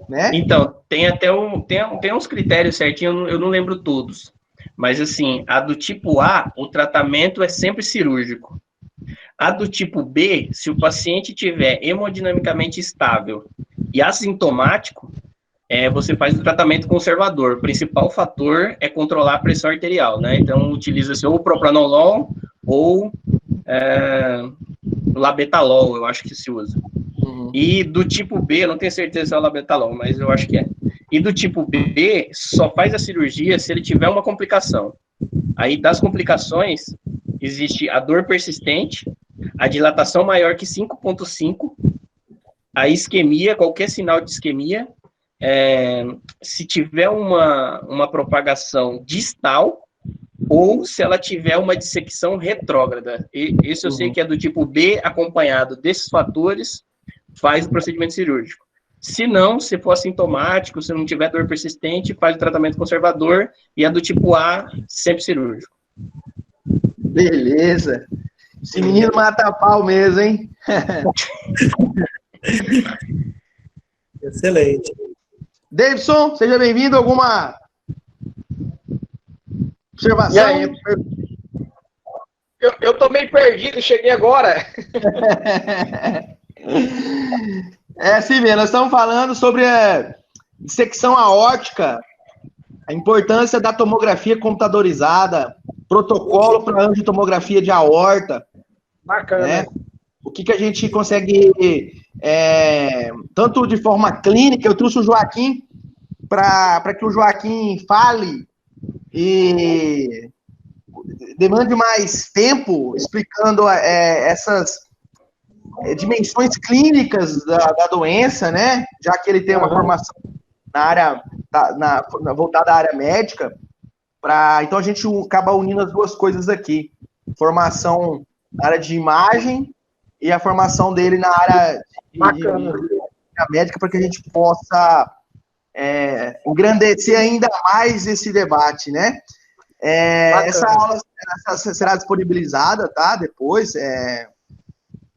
Né? Então, tem uns critérios certinhos, eu não lembro todos. Mas, assim, a do tipo A, o tratamento é sempre cirúrgico. A do tipo B, se o paciente tiver hemodinamicamente estável e assintomático, você faz o tratamento conservador. O principal fator é controlar a pressão arterial, né? Então, utiliza-se ou propranolol ou labetalol, eu acho que se usa. Uhum. E do tipo B, eu não tenho certeza se é o labetalol, mas eu acho que é. E do tipo B, só faz a cirurgia se ele tiver uma complicação. Aí, das complicações, existe a dor persistente, a dilatação maior que 5,5, a isquemia, qualquer sinal de isquemia, se tiver uma propagação distal, ou se ela tiver uma dissecção retrógrada. Esse eu sei que é do tipo B, acompanhado desses fatores, faz o procedimento cirúrgico. Se não, se for assintomático, se não tiver dor persistente, faz o tratamento conservador, e a do tipo A, sempre cirúrgico. Beleza. Esse menino mata pau mesmo, hein? Excelente. Davidson, seja bem-vindo. Alguma observação? E aí? Eu tô meio perdido, cheguei agora. É assim mesmo, nós estamos falando sobre a dissecção aórtica, a importância da tomografia computadorizada, protocolo para angiotomografia de aorta. Bacana. Né? O que a gente consegue, tanto de forma clínica, eu trouxe o Joaquim para que o Joaquim fale e demande mais tempo explicando essas dimensões clínicas da doença, né? Já que ele tem uma formação na área voltada à área médica, então a gente acaba unindo as duas coisas aqui: formação na área de imagem e a formação dele na área de médica, para que a gente possa engrandecer ainda mais esse debate, né? Essa aula será disponibilizada, tá? Depois,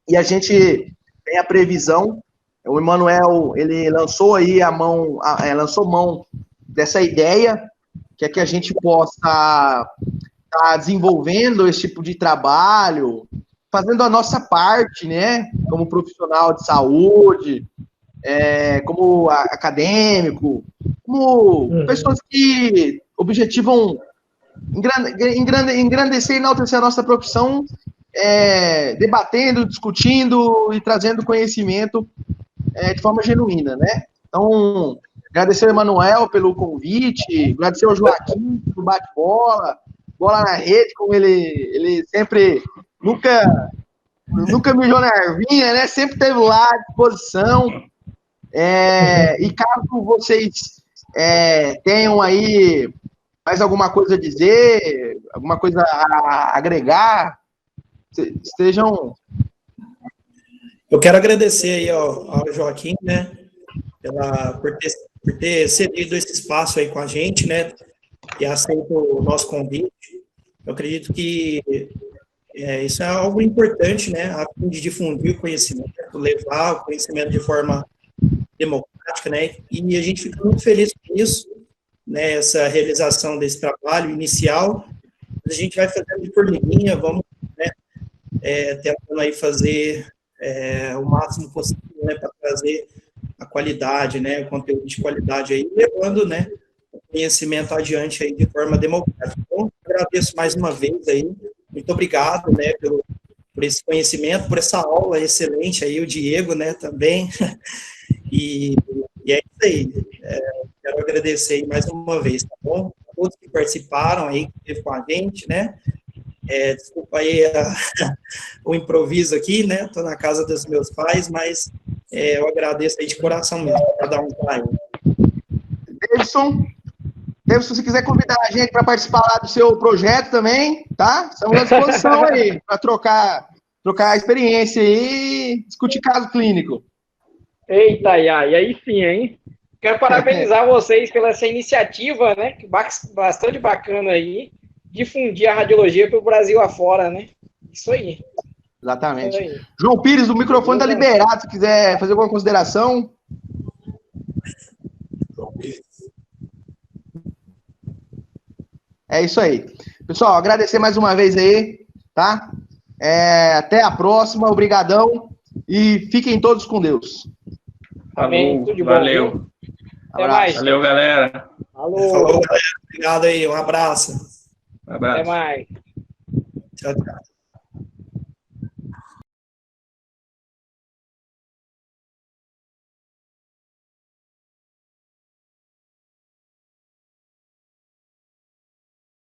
e a gente tem a previsão. O Emanuel, ele lançou aí lançou mão dessa ideia, que é que a gente possa estar desenvolvendo esse tipo de trabalho, fazendo a nossa parte, né? Como profissional de saúde, como acadêmico, como pessoas que objetivam engrandecer e enaltecer a nossa profissão, debatendo, discutindo e trazendo conhecimento de forma genuína, né? Então, agradecer ao Emanuel pelo convite, agradecer ao Joaquim pelo bate-bola, bola na rede, como ele sempre, nunca mijou na ervinha, né? Sempre esteve lá à disposição. E caso vocês tenham aí mais alguma coisa a dizer, alguma coisa a agregar, estejam... Eu quero agradecer aí ao Joaquim, né, por ter cedido esse espaço aí com a gente, né, e aceito o nosso convite. Eu acredito que isso é algo importante, né, a fim de difundir o conhecimento, levar o conhecimento de forma democrática, né, e a gente fica muito feliz com isso, né, essa realização desse trabalho inicial. A gente vai fazendo de formiguinha, vamos, né, tentando aí fazer o máximo possível, né, para trazer a qualidade, né, o conteúdo de qualidade aí, levando, né, o conhecimento adiante aí de forma democrática. Então, agradeço mais uma vez aí, muito obrigado, né, por esse conhecimento, por essa aula excelente aí, o Diego, né, também, e é isso aí, quero agradecer aí mais uma vez, tá bom? A todos que participaram aí, que esteve com a gente, né, desculpa aí o improviso aqui, né? Estou na casa dos meus pais, mas eu agradeço aí de coração mesmo, para dar um pai. Davidson, se você quiser convidar a gente para participar lá do seu projeto também, tá? Estamos à disposição aí, para trocar experiência e discutir caso clínico. Eita, e aí sim, hein? Quero parabenizar vocês pela essa iniciativa, né? Bastante bacana aí. Difundir a radiologia para o Brasil afora, né? Isso aí. Exatamente. Isso aí. João Pires, o microfone está liberado, se quiser fazer alguma consideração. É isso aí. Pessoal, agradecer mais uma vez aí, tá? Até a próxima, obrigadão e fiquem todos com Deus. Amém. Tudo de bom. Valeu. Até mais. Valeu, galera. Falou, galera. Obrigado aí, um abraço. Um abraço. Até mais. Tchau, tchau.